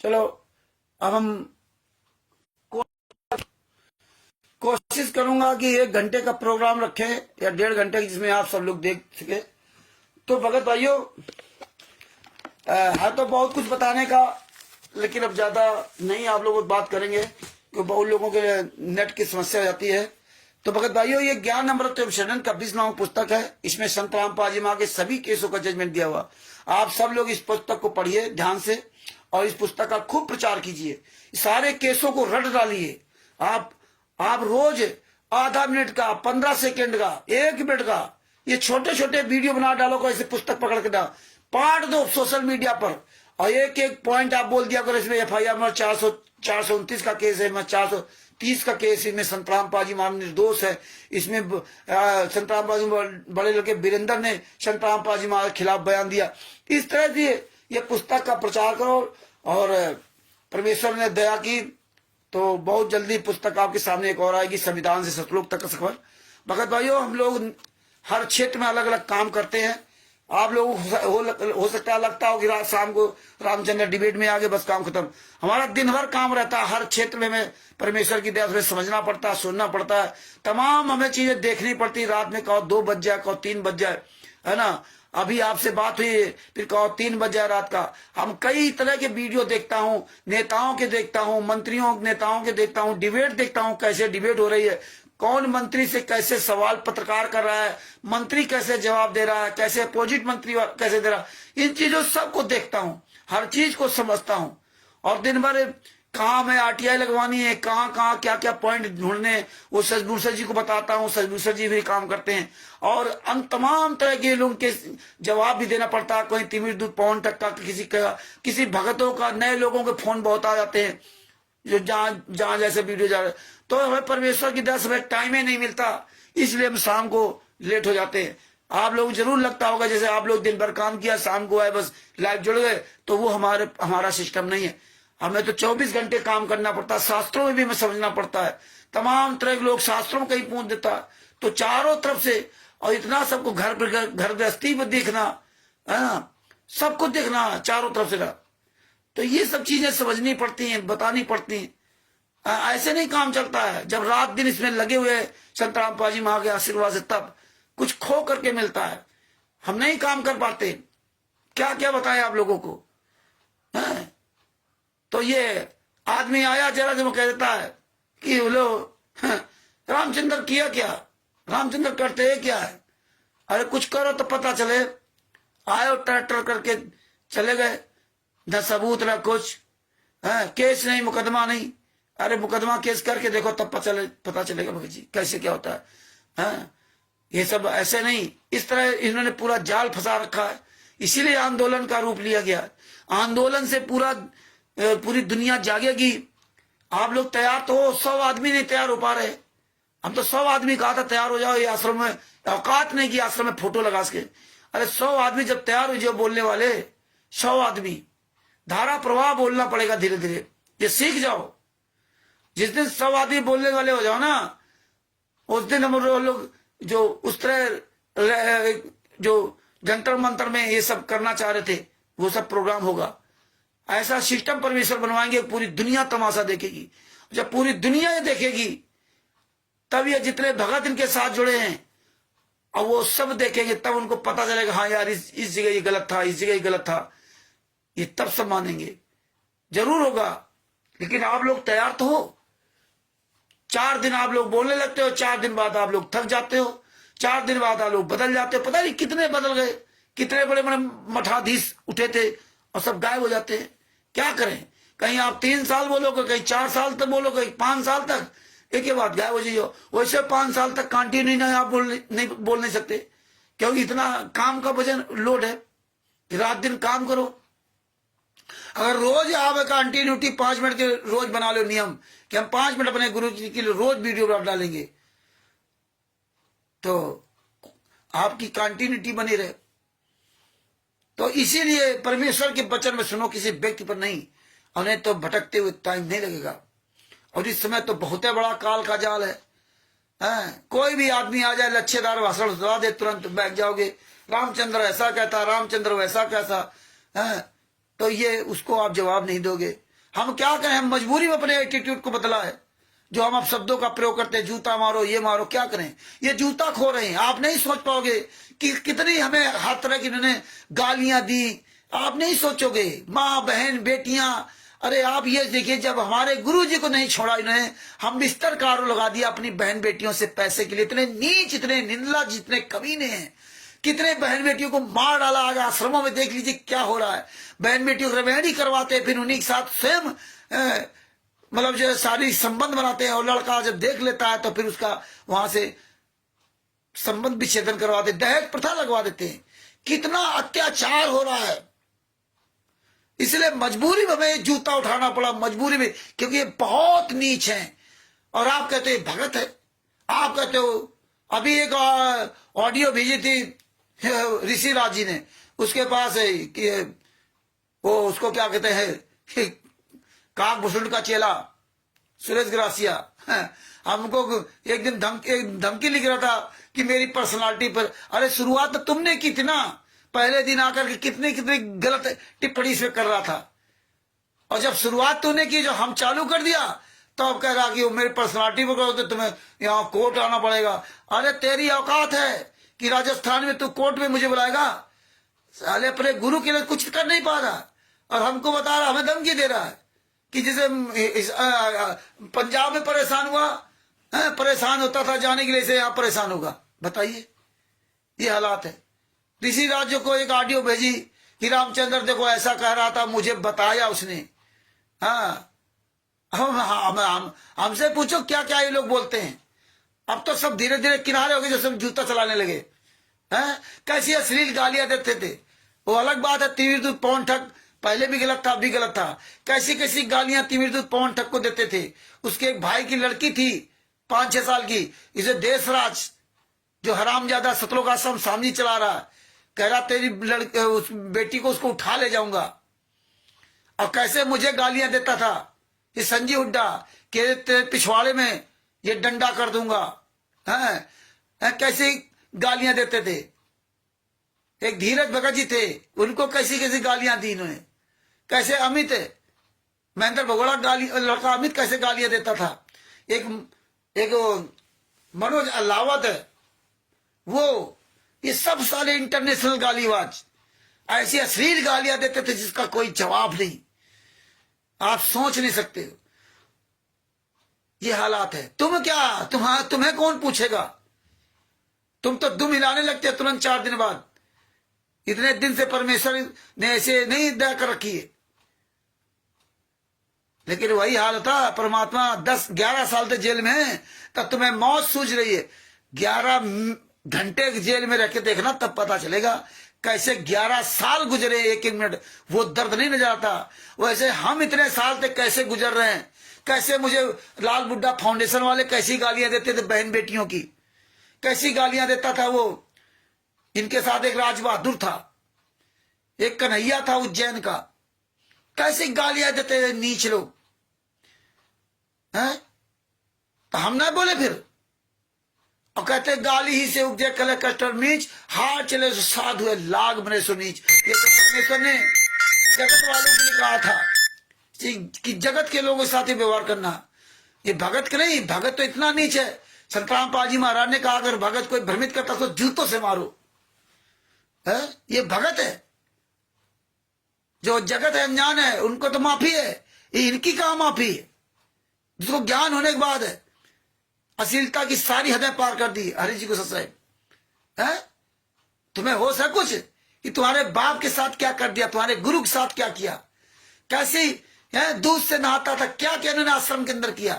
चलो अब हम कोशिश करूंगा कि 1 घंटे का प्रोग्राम रखें या 1.5 घंटे जिसमें आप सब लोग देख सके। तो भगत भाइयों है तो बहुत कुछ बताने का, लेकिन अब ज्यादा नहीं आप लोगों से बात करेंगे क्योंकि बहुत लोगों के नेट की समस्या हो जाती है। तो भगत भाइयों ये ज्ञान अमृत एवं शरण का 20 नाम पुस्तक है। इसमें संत रामपाल जी माँ के सभी केसों का जजमेंट दिया हुआ। आप सब लोग इस पुस्तक को पढ़िए ध्यान से और इस पुस्तक का खूब प्रचार कीजिए। सारे केसों को रट डालिए। आप रोज आधा मिनट का, 15 सेकेंड का, 1 मिनट का ये छोटे छोटे वीडियो बना डालो। को ऐसे पुस्तक पकड़ के डाल पाठ दो सोशल मीडिया पर, और एक एक पॉइंट आप बोल दिया करो। इसमें FIR नंबर 429 का केस है, 430 का केस, इसमें संत रामपाल जी महाराज निर्दोष है। इसमें संत रामपाल जी बड़े लड़के वीरेंद्र ने संत रामपाल जी महाराज के खिलाफ बयान दिया। इस तरह से ये पुस्तक का प्रचार करो और परमेश्वर ने दया की तो बहुत जल्दी पुस्तक आपके सामने एक और आएगी, संविधान से सतलोक तक का सफर। भगत भाइयों हम लोग हर क्षेत्र में अलग अलग काम करते हैं। आप लोग हो सकता है लगता हो कि रात शाम को रामचंद्र डिबेट में आगे बस काम खत्म। हमारा दिन भर काम रहता है। हर क्षेत्र में हमें परमेश्वर की दया से समझना पड़ता है, सुनना पड़ता है, तमाम हमें चीजें देखनी पड़ती। रात में कहो 2 बज जाए, कहो 3 बज जाए, है ना। अभी आपसे बात हुई, फिर कहो 3 बज जाए रात का। हम कई तरह के वीडियो देखता हूँ, नेताओं के देखता हूँ, मंत्रियों नेताओं के देखता हूँ, डिबेट देखता हूँ, कैसे डिबेट हो रही है, कौन मंत्री से कैसे सवाल पत्रकार कर रहा है, मंत्री कैसे जवाब दे रहा है, कैसे अपोजिट मंत्री कैसे दे रहा है। इन चीजों सबको देखता हूँ, हर चीज को समझता हूँ। और दिन भर कहाँ में RTI लगवानी है, कहाँ कहाँ क्या क्या पॉइंट ढूंढने, वो सजनूसर जी को बताता हूँ। सजनूसर जी भी काम करते हैं और तमाम तरह के लोगों के जवाब भी देना पड़ता है। कोई तिमिर दूध पौन तक का, किसी भगतों का, नए लोगों के फोन बहुत आ जाते हैं जो जहां जैसे वीडियो जा रहे। तो हमें परमेश्वर की दया से टाइम ही नहीं मिलता, इसलिए हम शाम को लेट हो जाते हैं। आप लोग जरूर लगता होगा जैसे आप लोग दिन भर काम किया, शाम को आए बस लाइव जुड़ गए, तो वो हमारा सिस्टम नहीं है। हमें तो 24 घंटे काम करना पड़ता है। शास्त्रों में भी हमें समझना पड़ता है। तमाम तरह के लोग शास्त्रों में कहीं पूछ देता है, तो चारों तरफ से और इतना सबको घर गृहस्थी में देखना, है ना, सबको देखना चारों तरफ से ना। तो ये सब चीजें समझनी पड़ती हैं, बतानी पड़ती हैं। ऐसे नहीं काम चलता है। जब रात दिन इसमें लगे हुए संत रामपाल जी महाराज के आशीर्वाद से तब कुछ खो करके मिलता है। हम नहीं काम कर पाते। क्या क्या बताएं आप लोगों को, है? तो ये आदमी आया जरा जब कह देता है कि बोलो रामचंद्र किया क्या, रामचंद्र करते हैं क्या है। अरे कुछ करो तो पता चले। आयो ट्रैक्टर करके चले गए, न सबूत न कुछ, है केस नहीं, मुकदमा नहीं। अरे मुकदमा केस करके देखो तब पता चलेगा भगत जी कैसे क्या होता है। ये सब ऐसे नहीं, इस तरह इन्होंने पूरा जाल फंसा रखा है। इसीलिए आंदोलन का रूप लिया गया। आंदोलन से पूरी दुनिया जागेगी। आप लोग तैयार तो हो, 100 आदमी नहीं तैयार हो पा रहे। हम तो 100 आदमी कहा था तैयार हो जाओ ये आश्रम में, औकात नहीं कि आश्रम में फोटो लगा सके। अरे 100 आदमी जब तैयार हो जाओ बोलने वाले, 100 आदमी, धारा प्रवाह बोलना पड़ेगा धीरे धीरे, ये सीख जाओ। जिस दिन 100 आदमी बोलने वाले हो जाओ ना, उस दिन हम लोग जो उस तरह जो जंतर मंतर में ये सब करना चाह रहे थे वो सब प्रोग्राम होगा। ऐसा सिस्टम परमेश्वर बनवाएंगे, पूरी दुनिया तमाशा देखेगी। जब पूरी दुनिया ये देखेगी तब ये जितने भगत इनके साथ जुड़े हैं और वो सब देखेंगे, तब उनको पता चलेगा हाँ यार इस जगह ये गलत था, इस जगह ये गलत था। ये तब सब मानेंगे, जरूर होगा। लेकिन आप लोग तैयार तो हो। 4 दिन आप लोग बोलने लगते हो, 4 दिन बाद आप लोग थक जाते हो, 4 दिन बाद आप लोग बदल जाते हो। पता नहीं कितने बदल गए, कितने बड़े बड़े मठाधीश उठे थे और सब गायब हो जाते हैं। क्या करें, कहीं आप 3 साल बोलोगे, कहीं 4 साल तक बोलोगे, 5 साल तक, एक ही बात गायब हो जाइए। वैसे 5 साल तक कंटिन्यू नहीं आप बोल नहीं सकते, क्योंकि इतना काम का वजन लोड है, रात दिन काम करो। अगर रोज आप कंटिन्यूटी 5 मिनट के रोज बना लो नियम कि हम 5 मिनट अपने गुरु जी के लिए रोज वीडियो डालेंगे, तो आपकी कंटिन्यूटी बनी रहे। तो इसीलिए परमेश्वर के वचन में सुनो, किसी व्यक्ति पर नहीं, उन्हें तो भटकते हुए टाइम नहीं लगेगा। और इस समय तो बहुत बड़ा काल का जाल है। कोई भी आदमी आ जाए, लच्छेदार भाषण सुना दे, तुरंत बैठ जाओगे, रामचंद्र ऐसा कहता, रामचंद्र वैसा कैसा है, तो ये उसको आप जवाब नहीं दोगे। हम क्या करें, हम मजबूरी में अपने एटीट्यूड को बदला है। जो हम अब शब्दों का प्रयोग करते हैं, जूता मारो, ये मारो, क्या करें, ये जूता खो रहे हैं। आप नहीं सोच पाओगे कि कितनी हमें हर तरह की इन्होंने गालियां दी, आप नहीं सोचोगे। माँ बहन बेटियां, अरे आप ये देखिए, जब हमारे गुरु जी को नहीं छोड़ा इन्होंने, हम बिस्तर का आरोप लगा दिया अपनी बहन बेटियों से पैसे के लिए। इतने नीच, इतने निंदा, जितने कमीने हैं, कितने बहन बेटियों को मार डाला। आज आश्रमों में देख लीजिए क्या हो रहा है, बहन बेटियों को रेमेडी करवाते, फिर उन्हीं के साथ स्वयं मतलब जो शारीरिक संबंध बनाते हैं, और लड़का जब देख लेता है तो फिर उसका वहां से संबंध विच्छेदन करवाते, दहेज प्रथा लगवा देते हैं। कितना अत्याचार हो रहा है। इसलिए मजबूरी में हमें जूता उठाना पड़ा, मजबूरी में, क्योंकि ये बहुत नीच है। और आप कहते हो भगत है, आप कहते हो। अभी एक ऑडियो भेजी थी ऋषि राज जी ने, उसके पास है कि वो उसको क्या कहते हैं, काक भूषण का चेला सुरेश ग्रासिया, हमको एक दिन धमकी लिख रहा था कि मेरी पर्सनालिटी पर। अरे शुरुआत तो तुमने की थी ना, पहले दिन आकर के कितनी कितनी गलत टिप्पणी से कर रहा था। और जब शुरुआत तूने की, जो हम चालू कर दिया, तो अब कह रहा कि वो मेरी पर्सनालिटी पर करो तो तुम्हें यहाँ कोर्ट आना पड़ेगा। अरे तेरी औकात है कि राजस्थान में तू कोर्ट में मुझे बुलाएगा? साले अपने गुरु के लिए कुछ कर नहीं पा रहा, और हमको बता रहा, हमें धमकी दे रहा है कि जैसे पंजाब में परेशान हुआ, परेशान होता था जाने के लिए, से यहाँ परेशान होगा। बताइए, ये हालात है। ऋषि राज्य को एक ऑडियो भेजी कि रामचंद्र देखो ऐसा कह रहा था, मुझे बताया उसने। हमसे पूछो क्या क्या ये लोग बोलते हैं। अब तो सब धीरे धीरे किनारे हो गए, जो सब जूता चलाने लगे हैं। कैसी अश्लील गालियां देते थे, वो अलग बात है। तिमिर दूध पवन ठग पहले भी गलत था, अब भी गलत था। कैसी कैसी गालियां तिमिर दूध पवन ठग को देते थे। उसके एक भाई की लड़की थी 5-6 साल की, इसे देशराज जो हरामजादा सतलोक आश्रम सामने चला रहा, कह रहा तेरी उस बेटी को उसको उठा ले जाऊंगा। और कैसे मुझे गालियां देता था ये संजीव हुड्डा, कि तेरे पिछवाड़े में ये डंडा कर दूंगा। कैसे गालियां देते थे। एक धीरज भगत जी थे, उनको कैसी कैसी गालियां दी इन्होंने। कैसे अमित महेंद्र भगोड़ा लड़का अमित कैसे गालियां देता था। एक मनोज अलावत है, वो, ये सब साले इंटरनेशनल गालीबाज ऐसी अश्लील गालियां देते थे जिसका कोई जवाब नहीं। आप सोच नहीं सकते हो, ये हालात है। तुम्हें कौन पूछेगा। तुम तो दुम हिलाने लगते हो तुरंत 4 दिन बाद। इतने दिन से परमेश्वर ने ऐसे नहीं दया कर रखी है। लेकिन वही हाल था, परमात्मा 10-11 साल तक जेल में है, तब तुम्हें मौत सूझ रही है। 11 घंटे जेल में रह के देखना, तब पता चलेगा कैसे 11 साल गुजरे, एक एक मिनट वो दर्द नहीं नजर आता। वैसे हम इतने साल तक कैसे गुजर रहे हैं। कैसे मुझे लाल बुड्ढा फाउंडेशन वाले कैसी गालियां देते थे बहन बेटियों की, कैसी गालियां देता था वो। इनके साथ एक राज बहादुर था, एक कन्हैया था उज्जैन का, कैसी गालियां देते थे नीच लोग हैं। तो हम ना बोले फिर, और कहते गाली ही से उपजे कले कस्टर नीच, हार चले सो साधु है, लाग बने सो नीच। ये तो परमेश्वर ने जगत वालों के लिए कहा था कि जगत के लोगों के साथ ही व्यवहार करना। ये भगत के नहीं, भगत तो इतना नीच है। संत रामपाल जी महाराज ने कहा अगर भगत कोई भ्रमित करता तो जूतों से मारो। है ये भगत है। जो जगत है अनजान है उनको तो माफी है, ये इनकी कहाँ माफी है। जिसको ज्ञान होने के बाद है अश्लीलता की सारी हदें पार कर दी। हरि जी को सत्संग है। तुम्हें हो सक कुछ कि तुम्हारे बाप के साथ क्या कर दिया, तुम्हारे गुरु के साथ क्या किया, कैसी दूध से नहाता था, क्या क्या इन्होंने आश्रम के अंदर किया,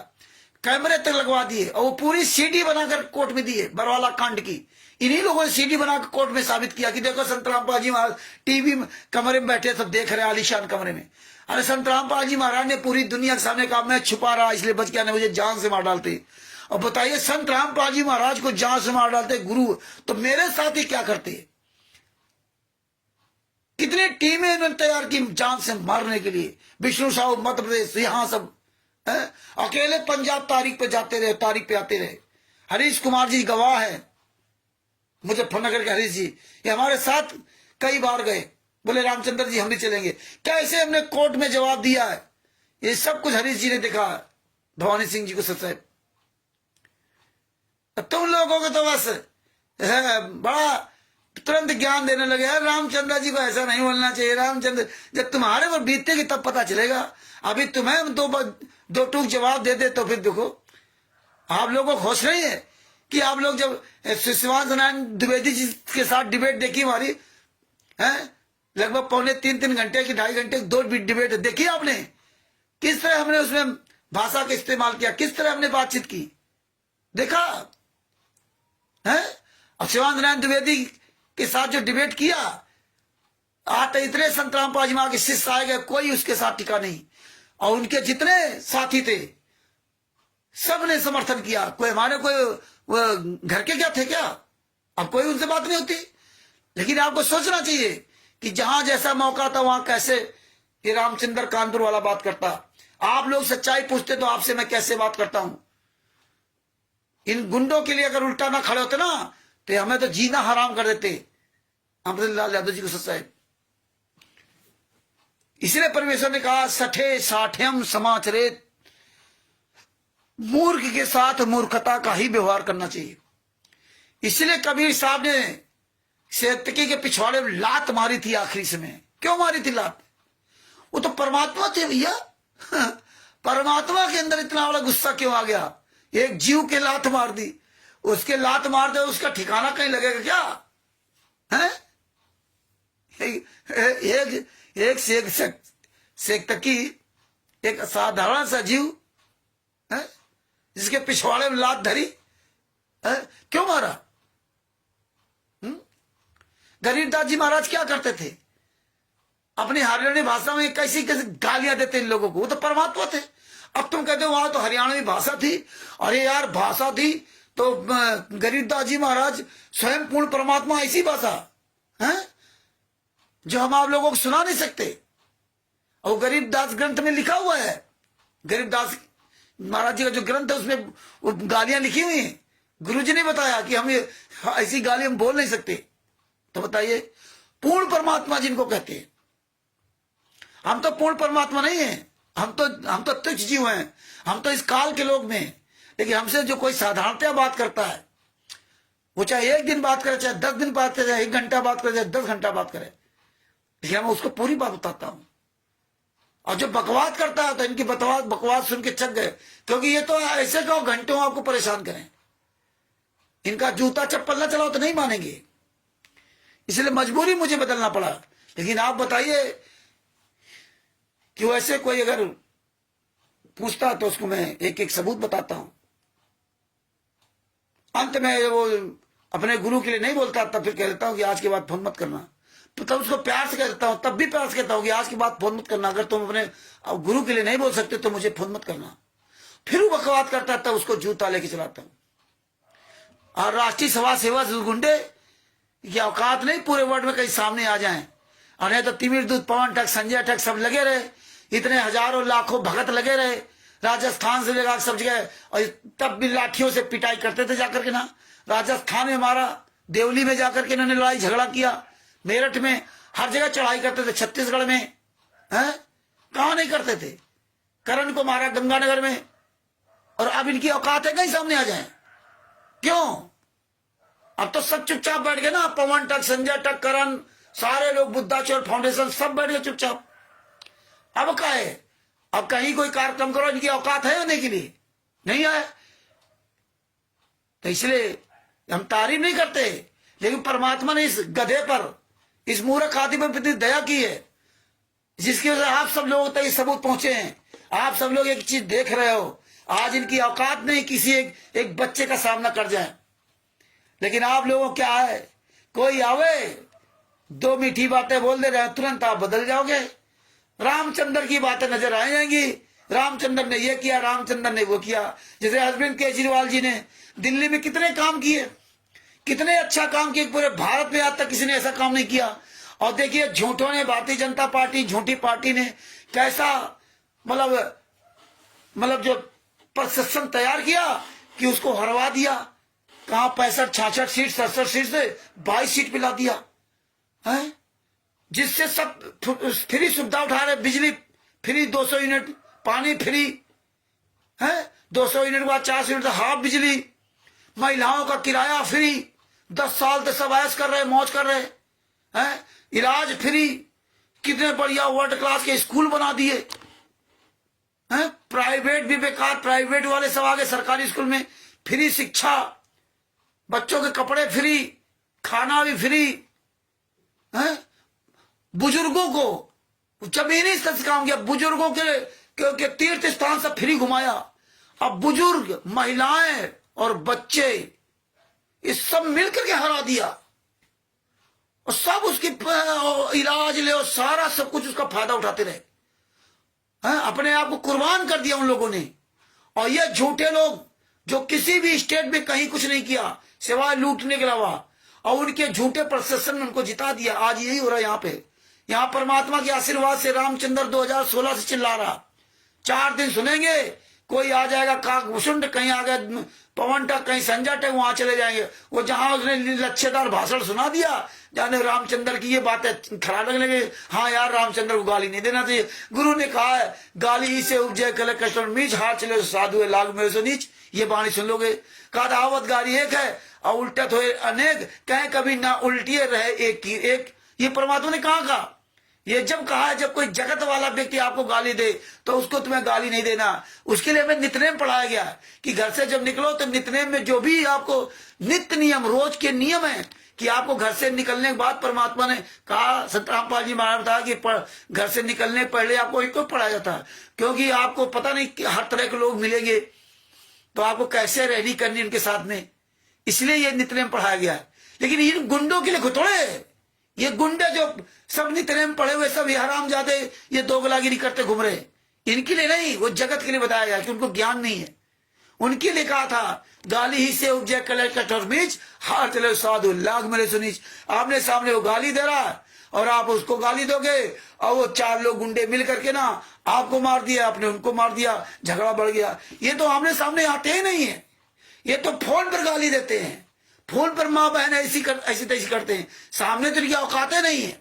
कैमरे तक लगवा दिए और वो पूरी सीडी बनाकर कोर्ट में दिए बरवाला कांड की। इन्हीं लोगों ने सीडी बनाकर कोर्ट में साबित किया कि देखो संतराम पाल जी महाराज टीवी कमरे में बैठे सब देख रहे हैं आलीशान कमरे में। अरे संतराम पाल जी महाराज ने पूरी दुनिया के सामने कहा मैं छुपा रहा इसलिए बच गया, नहीं मुझे जान से मार डालते। और बताइए संतराम पाल जी महाराज को जान से मार डालते गुरु, तो मेरे साथ ही क्या करते? कितनी टीमें इन्होंने तैयार की जान से मारने के लिए। विष्णु साहू मध्य प्रदेश यहाँ सब अकेले पंजाब तारीख पे जाते रहे, तारीख पे आते रहे। हरीश कुमार जी गवाह है, मुजफ्फरनगर के हरीश जी, ये हमारे साथ कई बार गए, बोले रामचंद्र जी हम भी चलेंगे। कैसे हमने कोर्ट में जवाब दिया है, ये सब कुछ हरीश जी ने देखा, भवानी सिंह जी को सच। तुम लोगों को तो बस बड़ा तुरंत ज्ञान देने लगे यार, रामचंद्र जी को ऐसा नहीं बोलना चाहिए। रामचंद्र जब तुम्हारे पर बीतेगी तब पता चलेगा। अभी तुम्हें दो टूक जवाब दे दे तो फिर देखो। आप लोगों को होश नहीं है कि आप लोग जब शिवानंद नारायण द्विवेदी जी के साथ डिबेट देखी हमारी है, लगभग पौने 3 घंटे की 2.5 घंटे 2 डिबेट देखी आपने, किस तरह हमने उसमें भाषा का इस्तेमाल किया, किस तरह हमने बातचीत की, देखा है। और शिवानंद नारायण द्विवेदी के साथ जो डिबेट किया, आज इतने संतराम पाल जी महाराज के शिष्य आए गए, कोई उसके साथ टिका नहीं। और उनके जितने साथी थे सब ने समर्थन किया। कोई हमारे कोई घर के क्या थे क्या, अब कोई उनसे बात नहीं होती। लेकिन आपको सोचना चाहिए कि जहां जैसा मौका था वहां कैसे ये रामचंद्र कानपुर वाला बात करता। आप लोग सच्चाई पूछते तो आपसे मैं कैसे बात करता हूं। इन गुंडों के लिए अगर उल्टा ना खड़े होते ना तो हमें तो जीना हराम कर देते अमृतलाल यादव जी को सच्चाई। इसलिए परमेश्वर ने कहा सठे साठ्यम समाचरेत, मूर्ख के साथ मूर्खता का ही व्यवहार करना चाहिए। इसलिए कबीर साहब ने सेतकी के पिछवाड़े में लात मारी थी आखिरी समय। क्यों मारी थी लात? वो तो परमात्मा थे भैया। परमात्मा के अंदर इतना बड़ा गुस्सा क्यों आ गया? एक जीव के लात मार दी, उसके लात मार दे उसका ठिकाना कहीं लगेगा क्या है? एक सेक्तकी, एक साधारण सा जीव है जिसके पिछवाड़े में लात धरी है, क्यों मारा? गरीबदास जी महाराज क्या करते थे? अपनी हरियाणवी भाषा में कैसी कैसी गालियां देते इन लोगों को। वो तो परमात्मा थे। अब तुम कहते हो वहां तो हरियाणवी भाषा थी। अरे यार भाषा थी तो गरीबदास जी महाराज स्वयं पूर्ण परमात्मा, ऐसी भाषा है जो हम आप लोगों को सुना नहीं सकते। और गरीबदास ग्रंथ में लिखा हुआ है, गरीबदास महाराज जी का जो ग्रंथ है उसमें वो गालियां लिखी हुई हैं। गुरुजी ने बताया कि हम ये ऐसी गाली हम बोल नहीं सकते। तो बताइए पूर्ण परमात्मा जिनको कहते हैं, हम तो पूर्ण परमात्मा नहीं है। हम तो तुच्छ जीव हैं, हम तो इस काल के लोग में। लेकिन हमसे जो कोई साधारणतया बात करता है, वो चाहे 1 दिन बात करे, चाहे 10 दिन बात करे, चाहे 1 घंटा बात करे, चाहे 10 घंटा बात करे, लेकिन मैं उसको पूरी बात बताता हूं। और जो बकवास करता है तो इनकी बकवास सुन के चक गए, क्योंकि ये तो ऐसे कहो घंटों आपको परेशान करें। इनका जूता चप्पल ना चलाओ तो नहीं मानेंगे, इसलिए मजबूरी मुझे बदलना पड़ा। लेकिन आप बताइए कि वैसे कोई अगर पूछता तो उसको मैं एक एक सबूत बताता हूं। अंत में वो अपने गुरु के लिए नहीं बोलता, तब फिर कह देता हूं कि आज के बाद फोन मत करना। तो तब उसको प्यार से कह देता हूं, तब भी प्यार से कहता हूं कि आज के बाद फोन मत करना। अगर तुम अपने गुरु के लिए नहीं बोल सकते तो मुझे फोन मत करना। फिर वो बकवास करता तब उसको जूता लेके चलाता हूं। और राष्ट्रीय सभा सेवा गुंडे की औकात नहीं पूरे वर्ल्ड में कहीं सामने आ जाएं। और नहीं तो तिमिर दूत, पवन ठग, संजय ठग सब लगे रहे, इतने हजारों लाखों भगत लगे रहे राजस्थान से लेकर सब जगह। और तब भी लाठियों से पिटाई करते थे जाकर के ना। राजस्थान में मारा, देवली में जाकर के इन्होंने लड़ाई झगड़ा किया, मेरठ में, हर जगह चढ़ाई करते थे। छत्तीसगढ़ में है कहां नहीं करते थे। करण को मारा गंगानगर में। और अब इनकी औकात है कहीं सामने आ जाए? क्यों? अब तो सब चुपचाप बैठ गए ना। पवन टक, संजय टक, करण, सारे लोग, बुद्धाचोर फाउंडेशन सब बैठ गए चुपचाप। अब क्या है? अब कहीं कोई कार्यक्रम करो, इनकी औकात है आने के लिए? नहीं है। तो इसलिए हम तारीफ नहीं करते, लेकिन परमात्मा ने इस गधे पर, इस मूर्ख आदमी पर इतनी दया की है, जिसकी वजह से आप सब लोगों तक सबूत पहुंचे हैं। आप सब लोग एक चीज देख रहे हो, आज इनकी औकात नहीं किसी एक बच्चे का सामना कर जाए। लेकिन आप लोगों को क्या है, कोई आवे दो मीठी बातें बोल दे रहे, तुरंत आप बदल जाओगे। रामचंद्र की बातें नजर आ जाएंगी, रामचंद्र ने ये किया, रामचंद्र ने वो किया। जैसे अरविंद केजरीवाल जी ने दिल्ली में कितने काम किए, कितने अच्छा काम किए, पूरे भारत में आज तक किसी ने ऐसा काम नहीं किया। और देखिए झूठों ने, भारतीय जनता पार्टी झूठी पार्टी ने कैसा मतलब जो प्रशासन तैयार किया कि उसको हरवा दिया। कहा 65 66 सीट 67 सीट से 22 सीट पिला दिया है, जिससे सब फ्री सुविधा उठा रहे, बिजली फ्री 200 यूनिट, पानी फ्री है, 200 यूनिट के बाद 400 यूनिट हाफ बिजली, महिलाओं का किराया फ्री, 10 साल से सब ऐश कर रहे, मौज कर रहे हैं, इलाज फ्री, कितने बढ़िया वर्ल्ड क्लास के स्कूल बना दिए हैं। प्राइवेट भी बेकार, प्राइवेट वाले सब आगे, सरकारी स्कूल में फ्री शिक्षा, बच्चों के कपड़े फ्री, खाना भी फ्री है। बुजुर्गों को जमीनी स्तर से काम किया, बुजुर्गों के तीर्थ स्थान से फ्री घुमाया। अब बुजुर्ग, महिलाएं और बच्चे इस सब मिलकर के हरा दिया, और सब उसकी इलाज ले और सारा सब कुछ उसका फायदा उठाते रहे हैं। अपने आप को कुर्बान कर दिया उन लोगों ने। और ये झूठे लोग जो किसी भी स्टेट में कहीं कुछ नहीं किया सिवाय लूटने के अलावा, और उनके झूठे प्रशासन ने उनको जिता दिया। आज यही हो रहा है यहाँ पे। यहाँ परमात्मा के आशीर्वाद से रामचंद्र 2016 से चिल्ला रहा, 4 दिन सुनेंगे, कोई आ जाएगा काकभूषुंड, कहीं आ गया पवन टक, कहीं संजय टक, वहां चले जाएंगे। वो जहां उसने लच्छेदार भाषण सुना दिया, जाने रामचंद्र की ये बातें खराब लगने लगी। हाँ यार, रामचंद्र को गाली नहीं देना चाहिए। गुरु ने कहा है, गाली ही से उपजय कल कष्ट मीच, हाथ चले साधु है लाग में से नीच। ये बाणी सुन लोगे। कहा आवत गाली एक है और उल्टा तो अनेक, कहे कभी ना उल्टिए रहे एक की एक। ये परमात्मा ने कहा ये जब कहा है, जब कोई जगत वाला व्यक्ति आपको गाली दे तो उसको तुम्हें गाली नहीं देना। उसके लिए हमें नित्यनेम पढ़ाया गया कि घर से जब निकलो तो नित्यनेम में जो भी आपको नित्य नियम, रोज के नियम है, कि आपको घर से निकलने के बाद परमात्मा ने कहा, सतरामपाल जी महाराज बताया कि घर से निकलने पहले आपको एक को पढ़ाया जाता है, क्योंकि आपको पता नहीं कि हर तरह के लोग मिलेंगे, तो आपको कैसे रहनी करनी उनके साथ में, इसलिए ये नित्यनेम पढ़ाया गया है। लेकिन इन गुंडों के लिए थोड़े, ये गुंडे जो सब नित्यनेम पढ़े हुए सब ये हरामजादे, ये दोगलागिरी करते घूम रहे, इनके लिए नहीं, वो जगत के लिए बताया गया कि उनको ज्ञान नहीं है। उनके लिए कहा था, गाली ही से उपजय कलर कठोर बीच, हार चले साधु लाग मेरे सुनीच। आपने सामने वो गाली दे रहा है और आप उसको गाली दोगे, और वो 4 लोग गुंडे मिल करके ना आपको मार दिया, आपने उनको मार दिया, झगड़ा बढ़ गया। ये तो आमने सामने आते ही नहीं है, ये तो फोन पर गाली देते हैं, फोन पर माँ बहन ऐसी तैसी करते हैं, सामने तो इनकी औकातें नहीं है,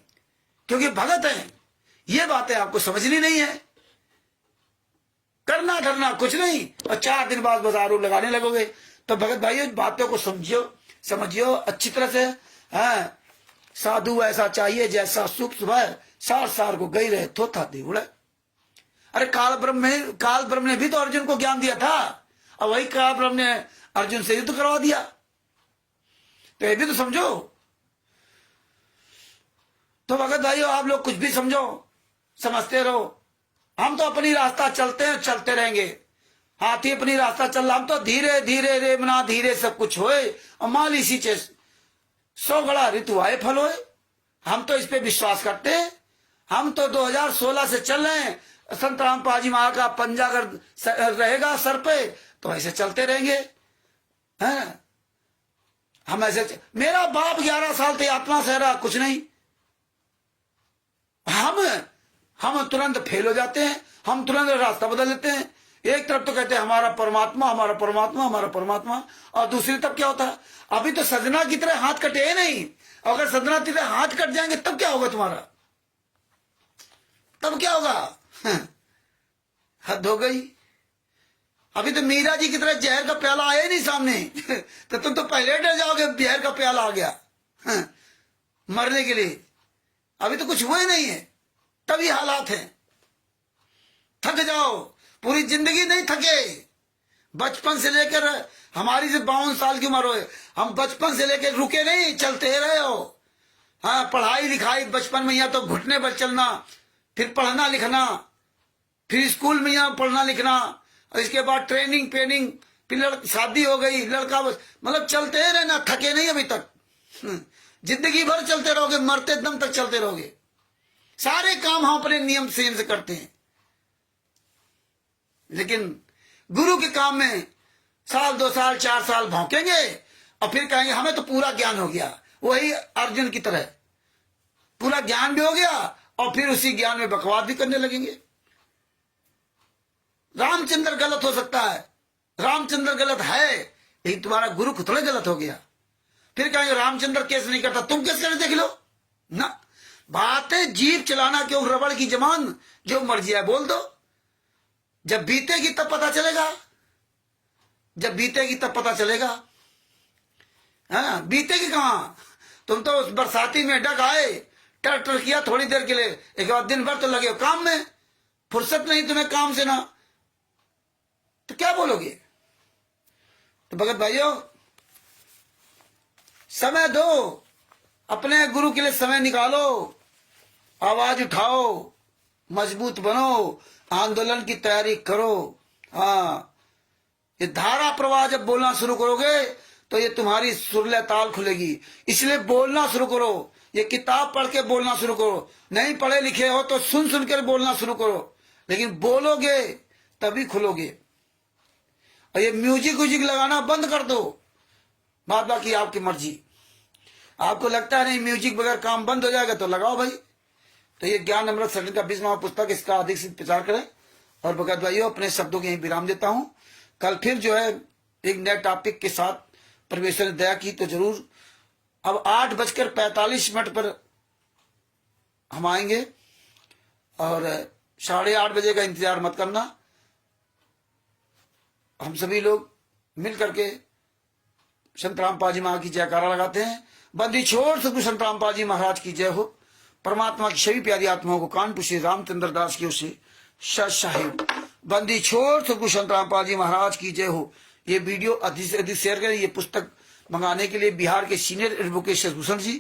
क्योंकि भगत है। ये बातें आपको समझनी नहीं है, करना धरना कुछ नहीं, और 4 दिन बाद बाजारों लगाने लगोगे। तो भगत भाइयों, बातों को समझियो अच्छी तरह से। हाँ, साधु ऐसा चाहिए जैसा सुख सुबह, सार सार को गई रहे थोथा दे उड़े। अरे काल ब्रह्म ने भी तो अर्जुन को ज्ञान दिया था, और वही काल ब्रह्म ने अर्जुन से युद्ध करवा दिया। तो ये भी तो समझो। तो भगत भाइयों, आप लोग कुछ भी समझो, समझते रहो। हम तो अपनी रास्ता चलते हैं, चलते रहेंगे। हाथी अपनी रास्ता चल रहा, हम तो धीरे धीरे रे मना धीरे सब कुछ होए, और माली सींचे 100 गड़ा ऋतु आए फल होए। हम तो इस पे विश्वास करते हैं। हम तो 2016 से चल रहे हैं। संत रामपाल जी महाराज का पंजा अगर रहेगा सर पे तो ऐसे चलते रहेंगे। हैं, हम ऐसे, मेरा बाप 11 साल से आत्मा सह रहा, कुछ नहीं। हम तुरंत फेल हो जाते हैं, हम तुरंत रास्ता बदल लेते हैं। एक तरफ तो कहते हैं हमारा परमात्मा, हमारा परमात्मा, हमारा परमात्मा, और दूसरी तरफ क्या होता है, अभी तो सजना की तरह हाथ कटे है नहीं। अगर सजना की तरह हाथ कट जाएंगे तब क्या होगा तुम्हारा, तब क्या होगा? हद हो गई। अभी तो मीरा जी की तरह जहर का प्याला आया ही नहीं सामने तो तुम तो पहले डर जाओगे, जहर का प्याला आ गया मरने के लिए। अभी तो कुछ हुआ ही नहीं है, तभी हालात हैं। थक जाओ, पूरी जिंदगी नहीं थके। बचपन से लेकर हमारी से 52 साल की उम्र हो, हम बचपन से लेकर रुके नहीं, चलते रहे हो। हाँ, पढ़ाई लिखाई बचपन में या तो घुटने पर चलना, फिर पढ़ना लिखना, फिर स्कूल में यहाँ पढ़ना लिखना, और इसके बाद ट्रेनिंग ट्रेनिंग, फिर शादी हो गई, लड़का, मतलब चलते ही रहना, थके नहीं अभी तक। जिंदगी भर चलते रहोगे, मरते दम तक चलते रहोगे। सारे काम हम अपने नियम से करते हैं, लेकिन गुरु के काम में साल 2 साल 4 साल भौंकेंगे और फिर कहेंगे हमें तो पूरा ज्ञान हो गया। वही अर्जुन की तरह पूरा ज्ञान भी हो गया और फिर उसी ज्ञान में बकवास भी करने लगेंगे। रामचंद्र गलत हो सकता है, रामचंद्र गलत है, लेकिन तुम्हारा गुरु खुद थोड़े गलत हो गया। फिर कहेंगे रामचंद्र केस नहीं करता, तुम केस करके देख लो ना। बातें जीप चलाना क्यों, रबड़ की जमान, जो मर्जी है बोल दो। जब बीतेगी तब पता चलेगा, जब बीतेगी तब पता चलेगा। हाँ, बीतेगी कहां, तुम तो उस बरसाती में डग आए, टर किया थोड़ी देर के लिए, एक बार दिन भर तो लगे हो काम में, फुर्सत नहीं तुम्हें काम से ना, तो क्या बोलोगे। तो भगत भाइयों, समय दो, अपने गुरु के लिए समय निकालो, आवाज उठाओ, मजबूत बनो, आंदोलन की तैयारी करो। हाँ, ये धारा प्रवाह जब बोलना शुरू करोगे तो ये तुम्हारी सुरले ताल खुलेगी। इसलिए बोलना शुरू करो, ये किताब पढ़ के बोलना शुरू करो। नहीं पढ़े लिखे हो तो सुन सुन कर बोलना शुरू करो, लेकिन बोलोगे तभी खुलोगे। और ये म्यूजिक व्यूजिक लगाना बंद कर दो, बात बाकी आपकी मर्जी। आपको लगता है नहीं म्यूजिक बगैर काम बंद हो जाएगा तो लगाओ भाई। तो ये ज्ञान अमृत सरण का 20वां पुस्तक, इसका अधिक से प्रचार करें। और भगत भाइयों, अपने शब्दों के यहीं विराम देता हूं। कल फिर जो है एक नए टॉपिक के साथ परमेश्वर ने दया की तो जरूर। अब 8:45 पर हम आएंगे और 8:30 बजे का इंतजार मत करना। हम सभी लोग मिल करके संत रामपाल जी महाराज की जयकारा लगाते हैं। बंदी छोड़ सतगुरु संत रामपाल जी महाराज की जय हो। परमात्मा की सभी प्यारी आत्माओं को कानपुर श्री रामचंद्र दास की ओर से सत साहिब। बंदी छोड़ सतगुरु संत रामपाल जी महाराज की जय हो। ये वीडियो अधिक से अधिक शेयर करें। ये पुस्तक मंगाने के लिए बिहार के सीनियर एडवोकेट शशिभूषण जी,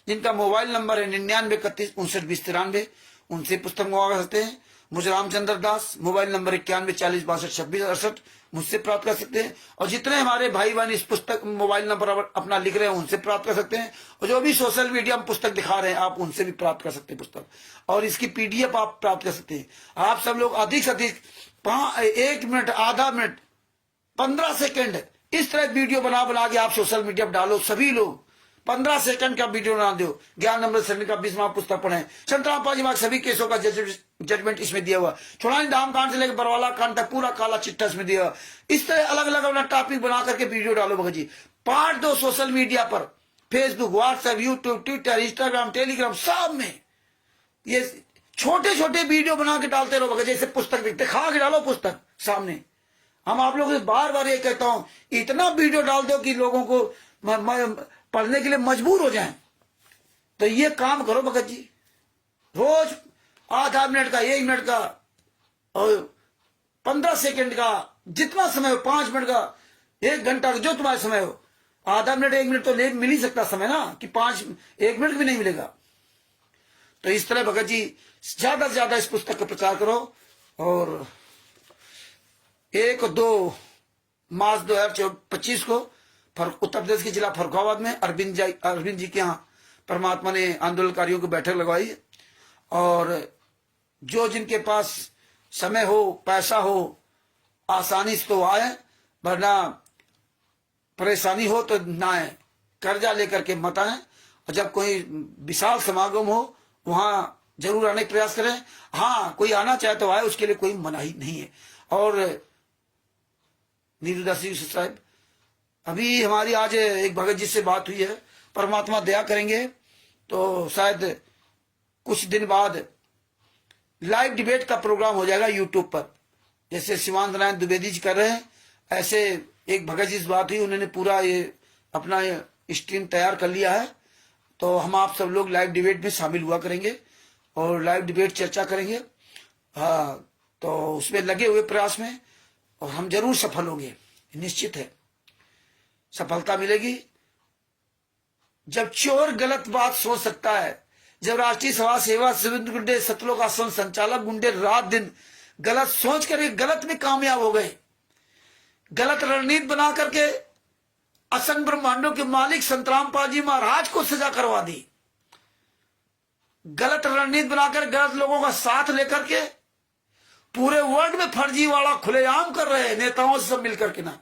जिनका मोबाइल नंबर है 9931592093, उनसे पुस्तक मंगवा सकते हैं। मुझे रामचंद्र दास, मोबाइल नंबर 9140626268, मुझसे प्राप्त कर सकते हैं। और जितने हमारे भाई बहन इस पुस्तक मोबाइल नंबर अपना लिख रहे हैं उनसे प्राप्त कर सकते हैं। और जो भी सोशल मीडिया में पुस्तक दिखा रहे हैं आप उनसे भी प्राप्त कर सकते हैं पुस्तक, और इसकी PDF आप प्राप्त कर सकते हैं। आप सब लोग अधिक से अधिक 1 मिनट, आधा मिनट, 15 सेकंड इस तरह वीडियो बना के आप सोशल मीडिया पर डालो। सभी लोग 15 सेकंड का वीडियो बना दो। ज्ञान अमृत सरण का 20वां पुस्तक पढ़े। संत रामपाल जी महाराज सभी केसों का जजमेंट इसमें दिया हुआ। छुड़ानी धाम कांड से लेकर बरवाला कांड तक पूरा काला चिट्ठा इसमें दिया। इस तरह अलग अलग अपना टॉपिक बना करके वीडियो डालो भगत जी। पार्ट दो सोशल मीडिया पर, Facebook, WhatsApp, YouTube, Twitter, Instagram, Telegram, सब में ये छोटे छोटे वीडियो बना के डालते रहो भगत। जैसे पुस्तक दिखा के डालो पुस्तक सामने। हम आप लोगों से बार बार ये कहता हूं, इतना वीडियो डाल दो कि लोगों को पढ़ने के लिए मजबूर हो जाएं। तो ये काम करो भगत जी, रोज आधा मिनट का, 1 मिनट का और 15 सेकंड का, जितना समय हो, 5 मिनट का, 1 घंटा का, जो तुम्हारा समय हो। आधा मिनट 1 मिनट तो मिल ही सकता समय ना, कि 1 मिनट भी नहीं मिलेगा। तो इस तरह भगत जी ज्यादा से ज्यादा इस पुस्तक का प्रचार करो। और 1 और 2 मार्च 2025 को उत्तर प्रदेश के जिला फर्रुखाबाद में अरविंद जी के यहाँ परमात्मा ने आंदोलनकारियों की बैठक लगवाई। और जो जिनके पास समय हो, पैसा हो, आसानी से तो आए, वरना परेशानी हो तो ना आए, कर्जा लेकर के मत आए। और जब कोई विशाल समागम हो वहां जरूर आने का प्रयास करें। हाँ, कोई आना चाहे तो आए, उसके लिए कोई मनाही नहीं है। और नीरुदास जी साहब, अभी हमारी आज एक भगत जी से बात हुई है, परमात्मा दया करेंगे तो शायद कुछ दिन बाद लाइव डिबेट का प्रोग्राम हो जाएगा यूट्यूब पर। जैसे शिवानंद नारायण द्विवेदी जी कर रहे हैं, ऐसे एक भगत जी से बात हुई, उन्होंने पूरा ये अपना स्ट्रीम तैयार कर लिया है। तो हम आप सब लोग लाइव डिबेट में शामिल हुआ करेंगे और लाइव डिबेट चर्चा करेंगे। हाँ, तो उसमें लगे हुए प्रयास में, और हम जरूर सफल होंगे, निश्चित है सफलता मिलेगी। जब चोर गलत बात सोच सकता है, जब राष्ट्रीय सभा सेवा समिति गुंडे, सतलोक आश्रम संचालक गुंडे रात दिन गलत सोच कर गलत में कामयाब हो गए, गलत रणनीति बना करके असंख्य ब्रह्मांडों के मालिक संत रामपाल जी महाराज को सजा करवा दी। गलत रणनीति बनाकर गलत लोगों का साथ लेकर के पूरे वर्ल्ड में फर्जीवाड़ा खुलेआम कर रहे हैं नेताओं से सब मिलकर के ना।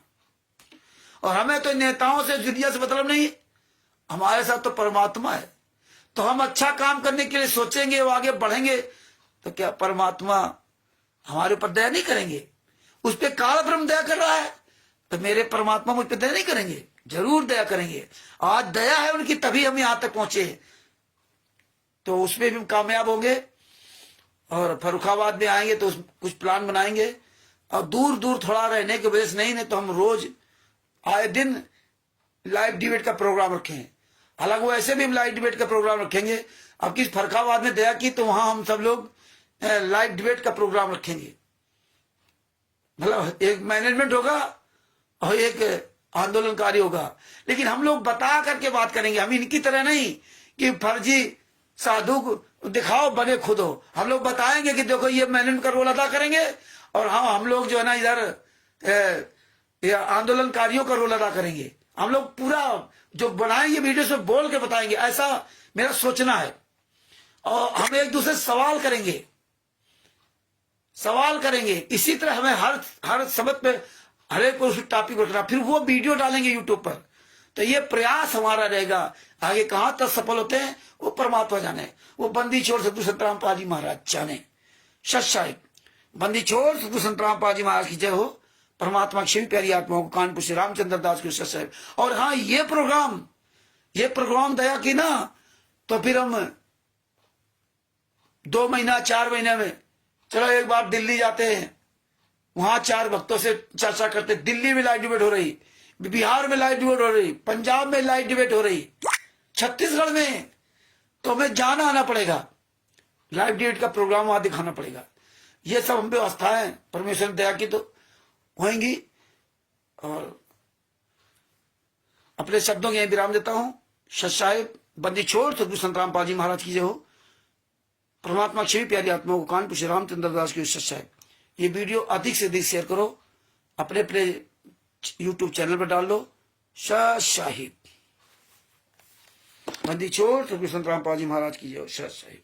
और हमें तो नेताओं से दुनिया से मतलब नहीं, हमारे साथ तो परमात्मा है। तो हम अच्छा काम करने के लिए सोचेंगे, वो आगे बढ़ेंगे, तो क्या परमात्मा हमारे ऊपर दया नहीं करेंगे? उस पर काल ब्रह्म दया कर रहा है, तो मेरे परमात्मा मुझ पर दया नहीं करेंगे? जरूर दया करेंगे। आज दया है उनकी, तभी हम यहां तक पहुंचे। तो उसमें भी हम कामयाब होंगे। और फर्रुखाबाद में आएंगे तो कुछ प्लान बनाएंगे, और दूर दूर थोड़ा रहने की वजह से नहीं तो हम रोज आए दिन लाइव डिबेट का प्रोग्राम रखे हैं। हालांकि वो ऐसे भी हम लाइव डिबेट का प्रोग्राम रखेंगे। अब किस फर्रुखाबाद में दया की तो वहां हम सब लोग लाइव डिबेट का प्रोग्राम रखेंगे। मतलब एक मैनेजमेंट होगा और एक आंदोलनकारी होगा, लेकिन हम लोग बता करके बात करेंगे। हम इनकी तरह नहीं कि फर्जी साधु को दिखाओ बने खुद हो। हम लोग बताएंगे कि देखो ये मैनेजमेंट का रोल अदा करेंगे, और हाँ हम लोग जो है ना इधर आंदोलनकारियों का रोल अदा करेंगे। हम लोग पूरा जो बनाएंगे वीडियो से बोल के बताएंगे, ऐसा मेरा सोचना है। और हम एक दूसरे से सवाल करेंगे। इसी तरह हमें हर सबक पे हर एक को उस टॉपिक रखना, फिर वो वीडियो डालेंगे यूट्यूब पर। तो ये प्रयास हमारा रहेगा। आगे कहां तक सफल होते हैं वो परमात्मा जाने, वो बंदी छोड़ सतगुरु संत रामपाल जी महाराज जाने। सत साहिब बंदी छोड़ सतगुरु संत रामपाल जी महाराज की जय हो। परमात्मा क्षमी प्यारी आत्माओं को कानपुर से रामचंद्र दास की सत साहिब। और हाँ ये प्रोग्राम दया की ना, तो फिर हम 2 महीना 4 महीने में चलो एक बार दिल्ली जाते हैं, वहां 4 भक्तों से चर्चा करते। दिल्ली में लाइव डिबेट हो रही, बिहार में लाइव डिबेट हो रही, पंजाब में लाइव डिबेट हो रही, छत्तीसगढ़ में, तो हमें जाना आना पड़ेगा। लाइव डिबेट का प्रोग्राम वहां दिखाना पड़ेगा। ये सब हम व्यवस्थाएं परमेश्वर दया की तो होंगी। और अपने शब्दों के विराम देता हूं। सत साहिब बंदी छोड़ सतगुरु संत रामपाल जी महाराज की जय हो। परमात्मा क्षमी प्यारी आत्मा को कानपुर से रामचंद्र दास की सत साहिब। ये वीडियो अधिक से अधिक शेयर करो, अपने यूट्यूब चैनल पर डाल दो। सत साहिब बंदी छोड़ सतगुरु संत रामपाल जी महाराज की जय हो। सत साहिब।